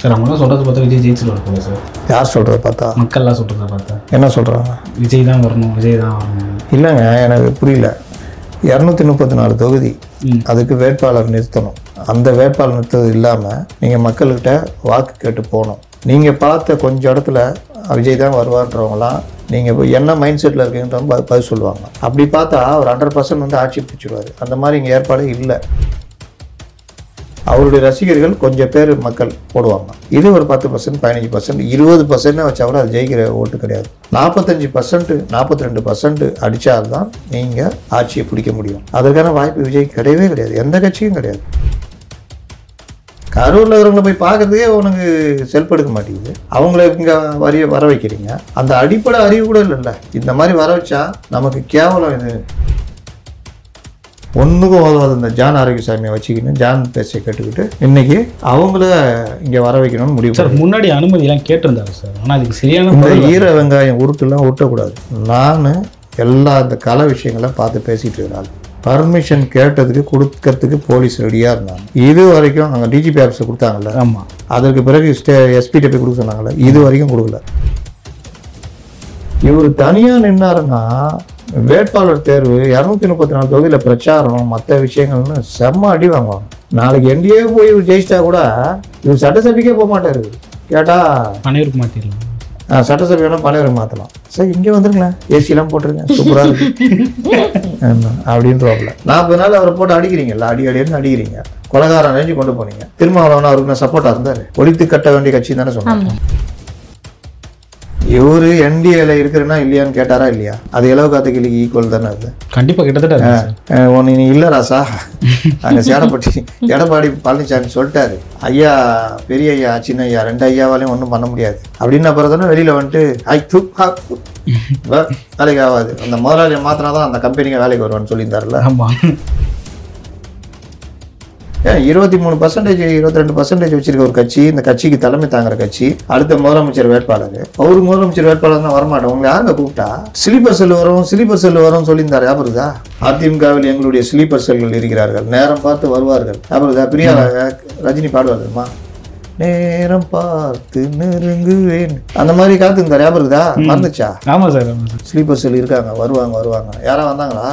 Sir அவங்களாம் சொல்கிறத பார்த்தா விஜய் ஜெயிச்சிருவார் போல சார். யார் சொல்கிறத பார்த்தா? மக்கள்லாம் சொல்கிறத பார்த்தா என்ன சொல்கிறாங்க? விஜய் தான் வரணும், விஜய் தான் வரணும். இல்லைங்க, எனக்கு புரியல. 234 தொகுதி, அதுக்கு வேட்பாளர் நிறுத்தணும். அந்த வேட்பாளர் நிறுத்தது இல்லாமல் நீங்கள் மக்கள்கிட்ட வாக்கு கேட்டு போகணும். நீங்கள் பார்த்த கொஞ்சம் இடத்துல விஜய் தான் வருவான்றவங்களாம் நீங்கள் என்ன மைண்ட் செட்டில் இருக்கீங்கன்ற பதில் சொல்லுவாங்க. அப்படி பார்த்தா அவர் 100% வந்து ஆட்சி பிடிச்சிடுவார். அந்த மாதிரி இங்கே ஏற்பாடு இல்லை. அவருடைய ரசிகர்கள் கொஞ்சம் பேர் மக்கள் போடுவாங்க. இது ஒரு 10%, 15%, 20% வச்சா கூட அது ஜெயிக்கிற ஓட்டு கிடையாது. 45%, 42% அடித்தால்தான் நீங்கள் ஆட்சியை பிடிக்க முடியும். அதற்கான வாய்ப்பு விஜய் கிடையவே கிடையாது, எந்த கட்சியும் கிடையாது. கரூரில் இருக்கிறவங்களை போய் பார்க்கறதுக்கே உனக்கு செல்ஃப் எடுக்க மாட்டேங்குது. அவங்கள இங்கே வர வைக்கிறீங்க. அந்த அடிப்படை அறிவு கூட இல்லைல்ல. இந்த மாதிரி வர வச்சா நமக்கு கேவலம். இது ஒன்றுக்கும் உதவாது. இந்த ஜான் ஆரோக்கியசாமியை வச்சுக்கின்னு ஜான் பேச்சை கேட்டுக்கிட்டு இன்னைக்கு அவங்கள இங்கே வர வைக்கணும்னு முடிவு. சார் முன்னாடி அனுமதியெல்லாம் கேட்டிருந்தாரு சார், ஆனால் அதுக்கு சரியான இந்த ஈர வெங்காயம் உருட்டுலாம் உருட்டக்கூடாது. நான் எல்லா இந்த கலை விஷயங்களை பார்த்து பேசிகிட்டு இருக்கிறாள். பர்மிஷன் கேட்டதுக்கு கொடுக்கறதுக்கு போலீஸ் ரெடியாக இருந்தாங்க. இது வரைக்கும் அங்கே டிஜிபி ஆஃபீஸை கொடுத்தாங்கல்ல, ஆமாம், அதற்கு பிறகு எஸ்பிட்ட போய் கொடுக்க சொன்னாங்கல்ல, இது வரைக்கும் கொடுக்கல. இவர் தனியாக நின்னாருன்னா வேட்பாளர் தேர்வு 234 தொகுதியில் பிரச்சாரம் மற்ற விஷயங்கள்னு செம்ம அடி வாங்குவாங்க. நாளைக்கு என்டிஏ போய் இவர் ஜெயிச்சிட்டா கூட இவர் சட்டசபைக்கே போக மாட்டார். கேட்டால் பனையூருக்கு மாற்றிடலாம். சட்டசபை வேணால் பனையூருக்கு மாற்றலாம். சார் இங்கே வந்துருங்களேன், ஏசிலாம் போட்டுருங்க, சூப்பராக இருக்கு அப்படின்றவங்கள 40 நாள் அவரை போட்டு அடிக்கிறீங்கல்ல, அடின்னு அடிக்கிறீங்க. கொலகாரம் ரேஞ்சு கொண்டு போனீங்க. திருமாவளவன் அவருக்கு நான் சப்போர்ட்டாக இருந்தார். ஒழித்து கட்ட வேண்டிய கட்சி தானே சொன்னாங்க. இவரு என்டிஏல இருக்கிறன்னா இல்லையான்னு கேட்டாரா இல்லையா? அது இலவு காத்துக்கு ஈக்குவல் தானே. அது கண்டிப்பாக கிட்டத்தட்ட ஒன்று நீ இல்லை ராசா. அங்கே சேடப்பட்டி எடப்பாடி பழனிசாமி சொல்லிட்டாரு, ஐயா பெரிய ஐயா சின்ன ஐயா 2 ஐயாவாலையும் ஒன்றும் பண்ண முடியாது அப்படின்னு. அப்புறம் தானே வெளியில் வந்துட்டு வேலைக்கு ஆகாது, அந்த முதலாளியை மாத்தினா தான் அந்த கம்பெனிக்கு வேலைக்கு வருவான்னு சொல்லியிருந்தாருல்ல. ஆமாம். 23%, 22% வச்சிருக்க ஒரு கட்சி, இந்த கட்சிக்கு தலைமை தாங்குற கட்சி, அடுத்த முதலமைச்சர் வேட்பாளர். அவரு முதலமைச்சர் வேட்பாளர் தான் வரமாட்டோம். உங்களை யாருங்க கூப்பிட்டா? ஸ்லீப்பர் செல் வரும் சொல்லியிருந்தாரு. ஞாபகா? அதிமுகவில் எங்களுடைய ஸ்லீப்பர் செல்கள் இருக்கிறார்கள், நேரம் பார்த்து வருவார்கள். ஞாபகா? பிரியா ரஜினி பாடுவாருமா, நேரம் பார்த்து நெருங்குவேன், அந்த மாதிரி காத்து இருந்தார். ஞாபகா? மறந்துச்சா? ஆமாம் சார். ஸ்லீப்பர் செல் இருக்காங்க, வருவாங்க. யாரா வந்தாங்களா?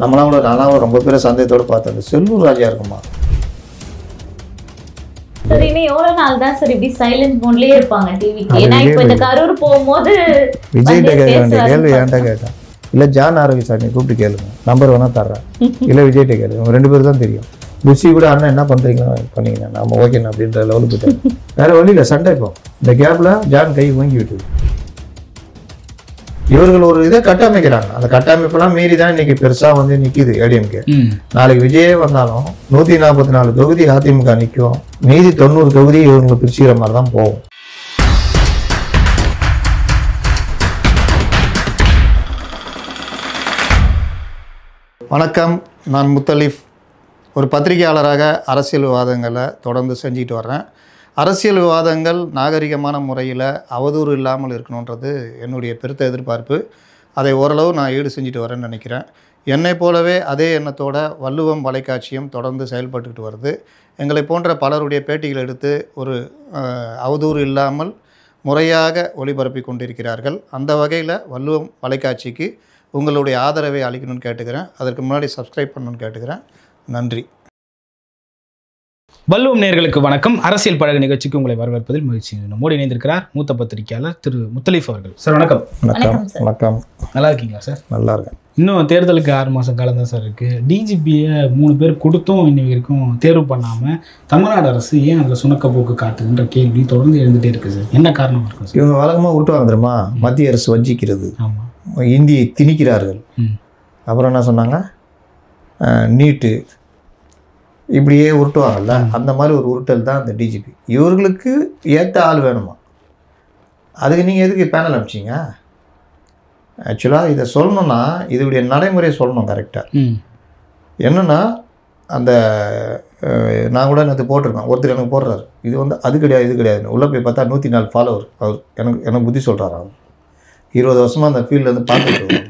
நம்மளாம் கூட நானும் ரொம்ப பேரை சந்தேகத்தோட பார்த்தேன். செல்லூர் ராஜா இருக்குமா? எவ்வளவு நாள் தான் சார் இப்படி சைலண்ட் மோட்லயே இருப்பாங்க டிவிக்கு? ஏன்னா இப்ப இந்த கரூர் போகும்போது விஜய்கிட்ட கேட்க வேண்டிய கேள்வி ஏன்டா கேட்டேன். இல்ல ஜான் ஆரோக்கியசாமி கூப்பிட்டு கேளுங்க, நம்பர் வேணா தர்றேன். இல்ல விஜய்கிட்ட கேளுங்க, 2 பேரும் தான் தெரியும். புஷி கூட அண்ணன் என்ன பண்றீங்களோ பண்ணீங்கன்னா நம்ம ஓகேண்ணா அப்படின்ற லெவலுக்கு போயிட்டாங்க. வேற வழியில சண்டை. இப்போ இந்த கேப்ல ஜான் கை வாங்கி விட்டு இவர்கள் ஒரு இதை கட்டமைக்கிறாங்க. அந்த கட்டமைப்பெல்லாம் மீறி தான் இன்னைக்கு பெருசா வந்து நிக்குது ஏடிஎம்கே. நாளைக்கு விஜயே வந்தாலும் 144 தொகுதி அதிமுக நிற்கும், மீதி 90 தொகுதி இவங்களை பிரிச்சுக்கிற மாதிரி தான் போகும். வணக்கம், நான் முத்தலீஃப். ஒரு பத்திரிகையாளராக அரசியல் விவாதங்களை தொடர்ந்து செஞ்சுக்கிட்டு வர்றேன். அரசியல் விவாதங்கள் நாகரிகமான முறையில் அவதூறு இல்லாமல் இருக்கணுன்றது என்னுடைய பெருத்த எதிர்பார்ப்பு. அதை ஓரளவு நான் ஈடு செஞ்சுட்டு வரேன்னு நினைக்கிறேன். என்னை போலவே அதே எண்ணத்தோட வள்ளுவம் வலைக்காட்சியும் தொடர்ந்து செயல்பட்டுக்கிட்டு வருது. எங்களை போன்ற பலருடைய பேட்டிகள் எடுத்து ஒரு அவதூறு இல்லாமல் முறையாக ஒளிபரப்பி கொண்டிருக்கிறார்கள். அந்த வகையில் வள்ளுவம் வலைக்காட்சிக்கு உங்களுடைய ஆதரவை அளிக்கணும்னு கேட்டுக்கிறேன். அதற்கு முன்னாடி சப்ஸ்கிரைப் பண்ணணும்னு கேட்டுக்கிறேன். நன்றி. வள்ளுவம் நேயர்களுக்கு வணக்கம். அரசியல் பழக நிகழ்ச்சிக்கு உங்களை வரவேற்பதில் மகிழ்ச்சி. நம்மோடு இணைந்திருக்கிறார் மூத்த பத்திரிகையாளர் திரு முத்தலீஃப் அவர்கள். சார் வணக்கம். வணக்கம். நல்லா இருக்கீங்களா சார்? நல்லா இருக்கேன். இன்னும் தேர்தலுக்கு 6 மாதம் காலம் தான் சார் இருக்குது. டிஜிபியை 3 பேர் கொடுத்தும் இன்னைக்கு வரைக்கும் தேர்வு பண்ணாமல் தமிழ்நாடு அரசு ஏன் அதில் சுணக்க போக்கு காட்டுதுன்ற கேள்வி தொடர்ந்து எழுந்துகிட்டே இருக்குது சார். என்ன காரணமாக இருக்கும் சார்? இவங்க வழக்கமாக விட்டுவாங்க தெரியுமா? மத்திய அரசு வஞ்சிக்கிறது, ஆமாம், இந்தியை திணிக்கிறார்கள். அப்புறம் என்ன சொன்னாங்க? நீட்டு இப்படியே உருட்டுவாங்கல்ல, அந்த மாதிரி ஒரு உருட்டல் தான் இந்த டிஜிபி. இவர்களுக்கு ஏற்ற ஆள் வேணுமா? அதுக்கு நீங்கள் எதுக்கு பேனல் அனுப்பிச்சிங்க? ஆக்சுவலாக இதை சொல்லணுன்னா இதோடைய நடைமுறையை சொல்லணும் கரெக்டாக. என்னென்னா அந்த நான் கூட நேற்று போட்டிருக்கேன், ஒருத்தர் எனக்கு போடுறாரு, இது வந்து அது கிடையாது இது கிடையாதுன்னு. உள்ளே போய் பார்த்தா 104 ஃபாலோவர். அவர் எனக்கு புத்தி சொல்கிறார். அவர் 20 வருஷமாக அந்த ஃபீல்டில் வந்து பார்த்துட்டு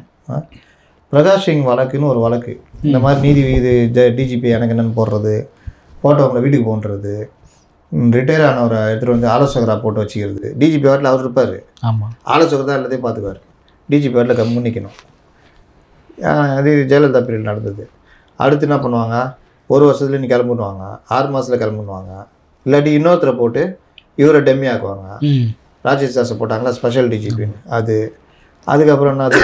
பிரகாஷ் சிங் வழக்குன்னு ஒரு வழக்கு. இந்த மாதிரி நீதி இது டிஜிபி எனக்கு என்னென்னு போடுறது, போட்டோ அவங்களை வீட்டுக்கு போன்றது, ரிட்டையர் ஆனவரை எடுத்துகிட்டு வந்து ஆலோசகராக போட்டு வச்சுக்கிறது. டிஜிபி வாட்டில் அவர் இருப்பார், ஆமாம், ஆலோசகர் தான் எல்லாத்தையும் பார்த்துக்குவார். டிஜிபி வாட்டில் கம்முன்னு நிற்கணும். அது ஜெயலலிதா பீரியட் நடந்தது. அடுத்து என்ன பண்ணுவாங்க, 1 வருஷத்துல நீ கிளம்புனுவாங்க, 6 மாதத்தில் கிளம்புனுவாங்க. இல்லாட்டி இன்னொருத்தரை போட்டு இவரை டெம்மி ஆக்குவாங்க. ராஜேஷ் தாஸை போட்டாங்களா ஸ்பெஷல் டிஜிபின்னு. அதுக்கப்புறம் என்னது,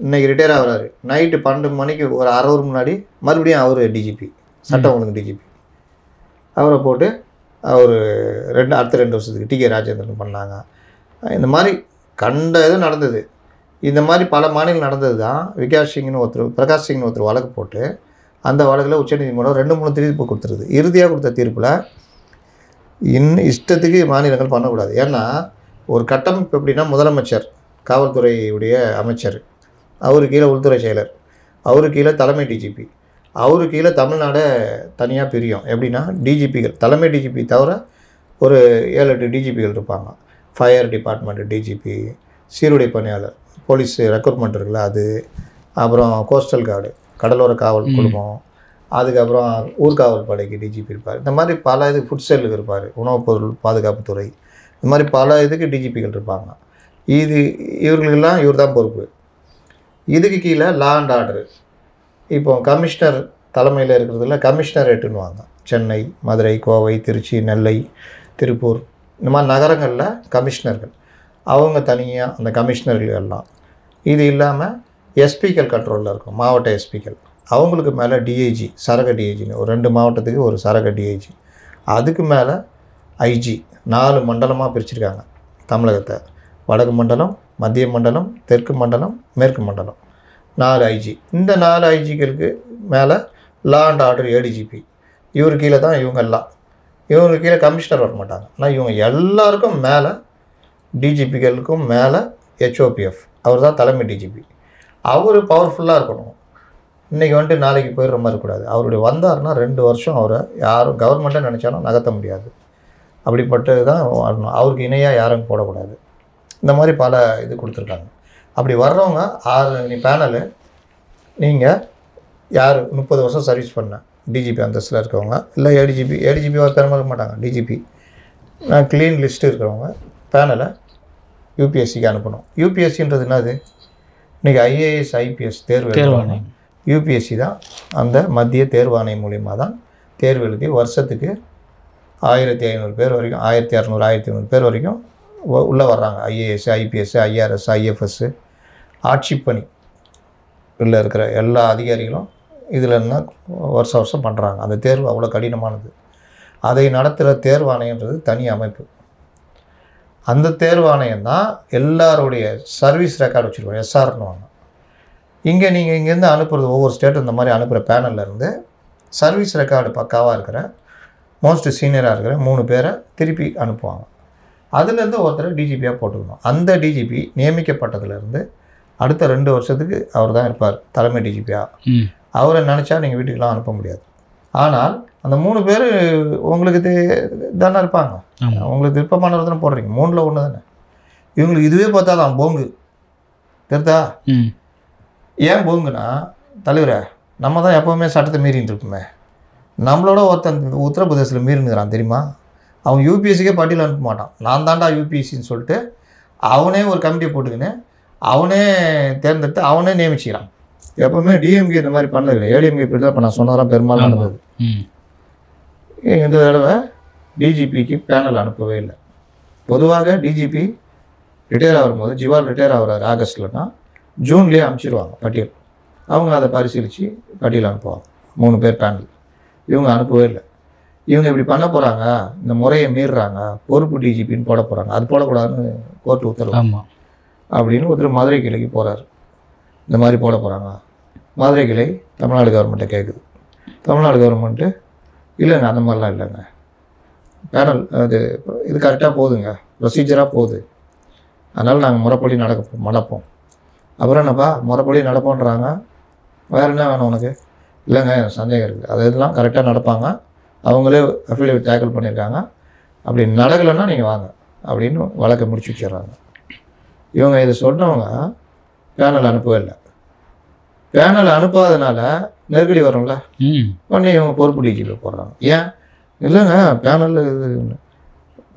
இன்றைக்கி ரிட்டையர் ஆகிறாரு. நைட்டு 12 மணிக்கு ஒரு 1/2 hour முன்னாடி மறுபடியும் அவர் டிஜிபி, சட்டம் ஒழுங்கு டிஜிபி, அவரை போட்டு அவர் அடுத்த 2 வருஷத்துக்கு டிகே ராஜேந்திரன் பண்ணாங்க. இந்த மாதிரி கண்ட இது நடந்தது. இந்த மாதிரி பல மாநிலம் நடந்தது தான். பிரகாஷ் சிங்னு ஒருத்தர் வழக்கு போட்டு அந்த வழக்கில் உச்சநீதிமன்றம் 2-3 தீர்ப்பு கொடுத்துருது. இறுதியாக கொடுத்த தீர்ப்பில் இஷ்டத்துக்கு மாநிலங்கள் பண்ணக்கூடாது. ஏன்னா ஒரு கட்டமைப்பு எப்படின்னா, முதலமைச்சர், காவல்துறையுடைய அமைச்சர், அவரு கீழே உள்துறை செயலர், அவரு கீழே தலைமை டிஜிபி, அவரு கீழே தமிழ்நாடை தனியாக பிரியும். எப்படின்னா டிஜிபிகள், தலைமை டிஜிபி தவிர ஒரு 7-8 டிஜிபிகள் இருப்பாங்க. ஃபயர் டிபார்ட்மெண்ட் டிஜிபி, சீருடை பணியாளர், போலீஸ் ரெக்ரூட்மெண்ட் இருக்குல்ல அது, அப்புறம் கோஸ்டல் கார்டு, கடலோர காவல் குழுமம், அதுக்கப்புறம் ஊர்காவல் படைக்கு டிஜிபி இருப்பார். இந்த மாதிரி பல இது ஃபுட் செல்லுக்கு இருப்பார், உணவுப் பொருள் பாதுகாப்புத்துறை, இந்த மாதிரி பல இதுக்கு டிஜிபிகள் இருப்பாங்க. இவர்களுக்கெல்லாம் இவர் தான் பொறுப்பு. இதுக்கு கீழே லா அண்ட் ஆர்டரு, இப்போ கமிஷனர் தலைமையில் இருக்கிறதுல கமிஷனரேட்டுன்னுவாங்க. சென்னை, மதுரை, கோவை, திருச்சி, நெல்லை, திருப்பூர், இந்த மாதிரி நகரங்களில் கமிஷனர்கள், அவங்க தனியாக அந்த கமிஷனர்கள் எல்லாம். இது இல்லாமல் எஸ்பிக்கள் கண்ட்ரோலில் இருக்கும், மாவட்ட எஸ்பிக்கள். அவங்களுக்கு மேலே டிஐஜி, சரக டிஐஜின்னு ஒரு 2 மாவட்டத்துக்கு ஒரு சரக டிஐஜி. அதுக்கு மேலே ஐஜி. 4 மண்டலமாக பிரிச்சுருக்காங்க தமிழகத்தை. வடக்கு மண்டலம், மத்திய மண்டலம், தெற்கு மண்டலம், மேற்கு மண்டலம். 4 ஐஜி. இந்த 4 ஐஜிகளுக்கு மேலே லா அண்ட் ஆர்டர் ஏடிஜிபி. இவர் கீழே தான் இவங்கெல்லாம். இவங்க கீழே கமிஷனர் வர மாட்டாங்க. ஆனால் இவங்க எல்லாருக்கும் மேலே, டிஜிபிகளுக்கும் மேலே ஹெச்ஓபிஎஃப், அவர் தான் தலைமை டிஜிபி. அவர் பவர்ஃபுல்லாக இருக்கணும். இன்றைக்கி வந்துட்டு நாளைக்கு போயிடுற மாதிரி இருக்கக்கூடாது. அவருடைய வந்தார்னா 2 வருஷம் அவரை யாரும் கவர்மெண்ட்டை நினச்சாலும் நகர்த்த முடியாது. அப்படிப்பட்டது தான் வரணும். அவருக்கு இணையாக யாரும் போடக்கூடாது. இந்த மாதிரி பல இது கொடுத்துருக்காங்க. அப்படி வர்றவங்க 6 பேனலு, நீங்கள் யார் 30 வருஷம் சர்வீஸ் பண்ண டிஜிபி அந்தஸ்தில் இருக்கவங்க, இல்லை ஏடிஜிபி பெருமை இருக்க மாட்டாங்க, டிஜிபி க்ளீன் லிஸ்ட்டு இருக்கிறவங்க பேனலை யூபிஎஸ்சிக்கு அனுப்பணும். யூபிஎஸ்சின்றது என்னது, இன்றைக்கி ஐஏஎஸ் ஐபிஎஸ் தேர்வு யூபிஎஸ்சி தான். அந்த மத்திய தேர்வாணையம் மூலிமா தான் தேர்வு எழுதி வருஷத்துக்கு 1500 பேர் வரைக்கும், 1600 1500 பேர் வரைக்கும் உள்ளே வர்றாங்க. ஐஏஎஸ் ஐபிஎஸ் ஐஆர்எஸ் ஐஎஃப்எஸ் ஆட்சிப்பணி உள்ளே இருக்கிற எல்லா அதிகாரிகளும் இதில் இருந்தால் வருஷம் பண்ணுறாங்க. அந்த தேர்வு அவ்வளோ கடினமானது. அதை நடத்துகிற தேர்வாணையன்றது தனி அமைப்பு. அந்த தேர்வாணையம் தான் எல்லாருடைய சர்வீஸ் ரெக்கார்டு வச்சுருக்கோம், எஸ்ஆர்னுவாங்க. இங்கே நீங்கள் இங்கேருந்து அனுப்புகிறது, ஒவ்வொரு ஸ்டேட்டும் இந்த மாதிரி அனுப்புகிற பேனல்லேருந்து சர்வீஸ் ரெக்கார்டு பக்காவாக இருக்கிற மோஸ்ட் சீனியராக இருக்கிற 3 பேரை திருப்பி அனுப்புவாங்க. அதுலேருந்து ஒருத்தரை டிஜிபியாக போட்டுக்கணும். அந்த டிஜிபி நியமிக்கப்பட்டதுலேருந்து அடுத்த 2 வருஷத்துக்கு அவர் தான் இருப்பார் தலைமை டிஜிபியாக. அவரை நினச்சா நீங்கள் வீட்டுக்கெலாம் அனுப்ப முடியாது. ஆனால் அந்த 3 பேர் உங்களுக்கு தானே இருப்பாங்க. உங்களுக்கு விருப்பமானவர் தானே போடுறீங்க. 3ல் 1 தானே. இவங்களுக்கு இதுவே பார்த்தா தான் போங்கு தெரிதா. ஏன் போங்குன்னா, தலைவரை நம்ம தான் எப்போவுமே சட்டத்தை மீறின்னு இருப்போமே. நம்மளோட ஒருத்தன் உத்தரப்பிரதேசத்தில் மீறினுக்கிறான் தெரியுமா. அவன் யூபிஎஸ்சிக்கே பட்டியல் அனுப்ப மாட்டான். நான் தாண்டா யூபிஎஸ்சின்னு சொல்லிட்டு அவனே ஒரு கமிட்டியை போட்டுக்கின்னு அவனே தேர்ந்தெடுத்து அவனே நியமிச்சிக்கிறான். எப்போவுமே டிஎம்கே இந்த மாதிரி பண்ணதில்லை. ஏடிஎம்கே இப்படி தான் இப்போ நான் சொன்னதெல்லாம் பெரும்பாலும் நடந்தது. இந்த தடவை டிஜிபிக்கு பேனல் அனுப்பவே இல்லை. பொதுவாக டிஜிபி ரிட்டையர் ஆகும்போது, ஜிவால் ரிட்டையர் ஆகிறாரு ஆகஸ்ட்லன்னா ஜூன்லேயே அனுப்பிச்சிடுவாங்க பட்டியல். அவங்க அதை பரிசீலித்து பட்டியல் அனுப்புவாங்க. 3 பேர் பேனல். இவங்க அனுப்பவே இல்லை. இவங்க இப்படி பண்ண போகிறாங்க, இந்த முறையை மீறுறாங்க, பொறுப்பு டிஜிபின்னு போட போகிறாங்க. அது போடக்கூடாதுன்னு கோர்ட்டு உத்தரவு அப்படின்னு ஒருத்தர் மதுரை கிளைக்கு போகிறாரு. இந்த மாதிரி போட போகிறாங்க. மதுரை கிளை தமிழ்நாடு கவர்மெண்ட்டை கேட்குது. தமிழ்நாடு கவர்மெண்ட்டு இல்லைங்க, அந்த மாதிரிலாம் இல்லைங்க, பேனல் அது இது கரெக்டாக போகுதுங்க, ப்ரொசீஜராக போகுது, அதனால் நாங்கள் முறைப்படி நடப்போம். அப்புறம் என்னப்பா முறைப்படி நடப்போன்றாங்க, வேறு என்ன வேணும் உனக்கு? இல்லைங்க சந்தேகம் இருக்குது, அது இதெல்லாம் கரெக்டாக நடப்பாங்க, அவங்களே அஃபிலியேட் டேக்கிள் பண்ணியிருக்காங்க, அப்படி நடக்கலைன்னா நீங்கள் வாங்க அப்படின்னு வழக்கை முடிச்சு வச்சிடுறாங்க. இவங்க இதை சொன்னவங்க பேனல் அனுப்பவே இல்லை. பேனல் அனுப்பாதனால நெருக்கடி வரும்ல, உடனே இவங்க பொறுப்பு டிஜிபியில் போடுறாங்க. ஏன் இல்லைங்க பேனல்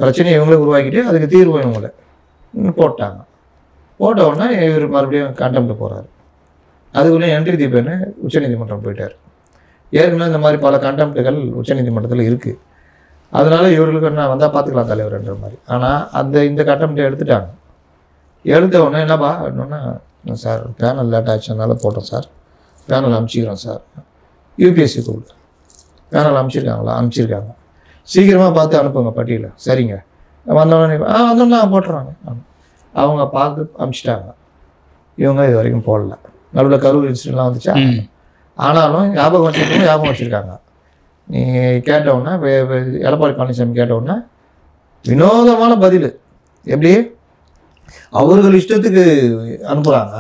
பிரச்சனையை இவங்களே உருவாக்கிட்டு அதுக்கு தீர்வு இவங்கள போட்டாங்க. போட்ட உடனே இவர் மறுபடியும் கண்டெம்ட் போகிறாரு. அதுக்குள்ளே என்ட்ரி தீபன்னு உச்சநீதிமன்றம் போயிட்டார். ஏற்கனவே இந்த மாதிரி பல கண்டெம்ட்டுகள் உச்சநீதிமன்றத்தில் இருக்குது. அதனால இவர்களுக்கு என்ன வந்தால் பார்த்துக்கலாம் தலைவர்ன்ற மாதிரி. ஆனால் இந்த கண்டெம்ட்டை எடுத்துட்டாங்க. எடுத்த உடனே என்னப்பா அப்படின்னா, சார் பேனல் லேட் ஆச்சுனால போட்டோம் சார், பேனல் அனுப்பிச்சிக்கிறோம் சார். யூபிஎஸ்சி கூப்பிடு, பேனல் அனுப்பிச்சிருக்காங்க, சீக்கிரமாக பார்த்து அனுப்புங்க பட்டியலை. சரிங்க, வந்தோடனே வந்தோன்னா போட்டுறாங்க. அவங்க பார்த்து அனுப்பிச்சிட்டாங்க. இவங்க இது வரைக்கும் போடல. நடுவில் கரூர் இன்சிடென்ட்லாம் வந்துச்சா, ஆனாலும் ஞாபகம் வச்சுருக்காங்க. நீ கேட்டவுடனே எடப்பாடி பழனிசாமி கேட்டவுடனே வினோதமான பதில். எப்படி அவர்கள் இஷ்டத்துக்கு அனுப்புகிறாங்க,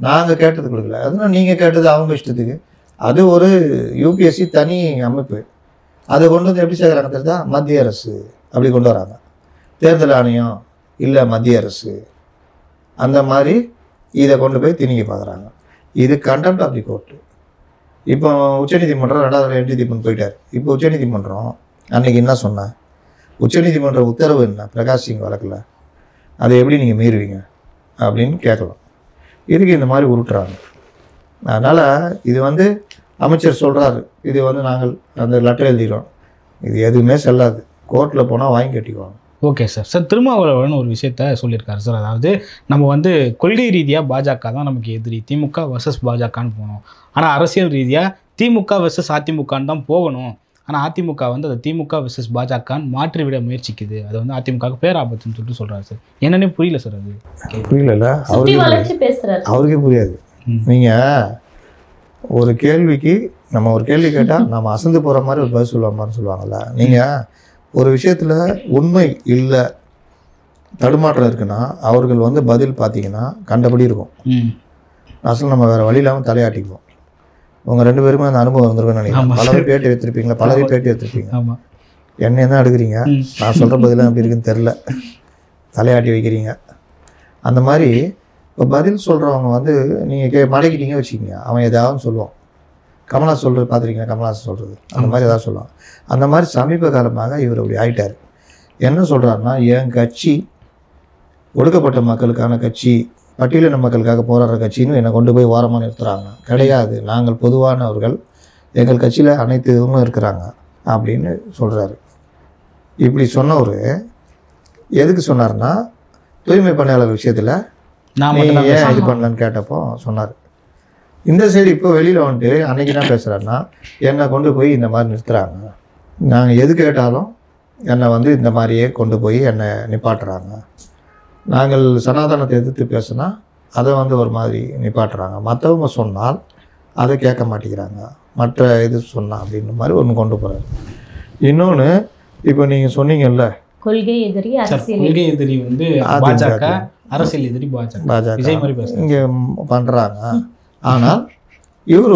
நாங்கள் கேட்டது கொடுக்கல, அதனால் நீங்கள் கேட்டது அவங்க இஷ்டத்துக்கு. அது ஒரு யூபிஎஸ்சி தனி அமைப்பு. அதை கொண்டு வந்து எப்படி சேர்க்குறாங்க தெரியுதா? மத்திய அரசு அப்படி கொண்டு வராங்க. தேர்தல் ஆணையம் இல்லை மத்திய அரசு, அந்த மாதிரி இதை கொண்டு போய் திணிக்க பார்க்குறாங்க. இது கண்டெம்ட் ஆஃப் தி கோர்ட்டு. இப்போ உச்சநீதிமன்றம் 2வது என்ட்ரி தீபன் போயிட்டார். இப்போ உச்சநீதிமன்றம் அன்றைக்கி என்ன சொன்னேன், உச்சநீதிமன்ற உத்தரவு என்ன பிரகாஷ் சிங் வழக்கில், அதை எப்படி நீங்கள் மீறுவீங்க அப்படின்னு கேட்கலாம். இதுக்கு இந்த மாதிரி உருட்டுறாங்க. அதனால் இது அமைச்சர் சொல்கிறாரு, இது நாங்கள் அந்த லெட்டர் எழுதிக்கிறோம், இது எதுவுமே செல்லாது, கோர்ட்டில் போனால் வாங்கி கட்டிக்குவாங்க. Okay sir. சார் திருமாவளவன் ஒரு விஷயத்த சொல்லியிருக்காரு சார். அதாவது நம்ம கொள்கை ரீதியாக பாஜக தான் நமக்கு எதிரி, திமுக வர்சஸ் பாஜகன்னு போகணும். ஆனால் அரசியல் ரீதியாக திமுக வர்சஸ் அதிமுகன்னு தான் போகணும். ஆனால் அதிமுக அது திமுக வர்சஸ் பாஜகன்னு மாற்றிவிட முயற்சிக்குது. அது அதிமுக பேராபத்துன்னு சொல்கிறாரு சார். என்னன்னே புரியல சார். அது புரியல, அவருக்கே புரியாது. நீங்கள் ஒரு கேள்விக்கு நம்ம ஒரு கேள்வி கேட்டால் நம்ம அசந்து போகிற மாதிரி ஒரு பதில் சொல்லுவாங்கன்னு சொல்லுவாங்கள்ல. நீங்கள் ஒரு விஷயத்தில் உண்மை இல்லை, தடுமாற்றம் இருக்குன்னா அவர்கள் பதில் பார்த்தீங்கன்னா கண்டபடி இருக்கும். அசல் நம்ம வேறு வழி இல்லாமல் தலையாட்டிக்குவோம். உங்கள் 2 பேருமே அந்த அனுபவம் இருந்திருக்குன்னு நினைக்கிறேன். பலரும் பேட்டி எடுத்திருப்பீங்க. என்னையே தான் எடுக்கிறீங்க, நான் சொல்கிற பதிலாம் எப்படி இருக்குன்னு தெரில, தலையாட்டி வைக்கிறீங்க. அந்த மாதிரி இப்போ பதில் சொல்கிறவங்க நீங்கள் மடக்கிட்டீங்க வச்சுக்கிங்க, அவன் எதாவது சொல்லுவான். கமலா சொல்கிறது பார்த்துருக்கீங்க, கமலாசன் சொல்கிறது அந்த மாதிரி எதாவது சொல்லுவான். அந்த மாதிரி சமீப காலமாக இவர் அப்படி ஆயிட்டார். என்ன சொல்கிறாருன்னா, என் கட்சி ஒடுக்கப்பட்ட மக்களுக்கான கட்சி, பட்டியலின மக்களுக்காக போராடுற கட்சின்னு என்னை கொண்டு போய் ஓரமாக நிறுத்துகிறாங்க. கிடையாது, நாங்கள் பொதுவானவர்கள், எங்கள் கட்சியில் அனைத்து இதுவும் இருக்கிறாங்க அப்படின்னு சொல்கிறாரு. இப்படி சொன்னவர் எதுக்கு சொன்னார்னா, தூய்மை பணியாளர் விஷயத்தில் ஏன் இது பண்ணலன்னு கேட்டப்போ சொன்னார். இந்த சைடு இப்போ வெளியில் அன்றைக்கி என்ன பேசுகிறாருன்னா, என்னை கொண்டு போய் இந்த மாதிரி நிறுத்துகிறாங்க, நாங்கள் எது கேட்டாலும் என்னை இந்த மாதிரியே கொண்டு போய் என்னை நிப்பாட்டுறாங்க, நாங்கள் சனாதனத்தை எதிர்த்து பேசுனா அதை ஒரு மாதிரி நிப்பாட்டுறாங்க, மற்றவங்க சொன்னால் அதை கேட்க மாட்டேங்கிறாங்க, மற்ற இது சொன்னால் அப்படின்ற மாதிரி ஒன்று கொண்டு போகிறாரு. இன்னொன்று இப்போ நீங்கள் சொன்னீங்கல்ல, கொள்கை எதிரி பாஜக, அரசியல் எதிரி பாஜக இங்கே பண்ணுறாங்க. ஆனால் இவர்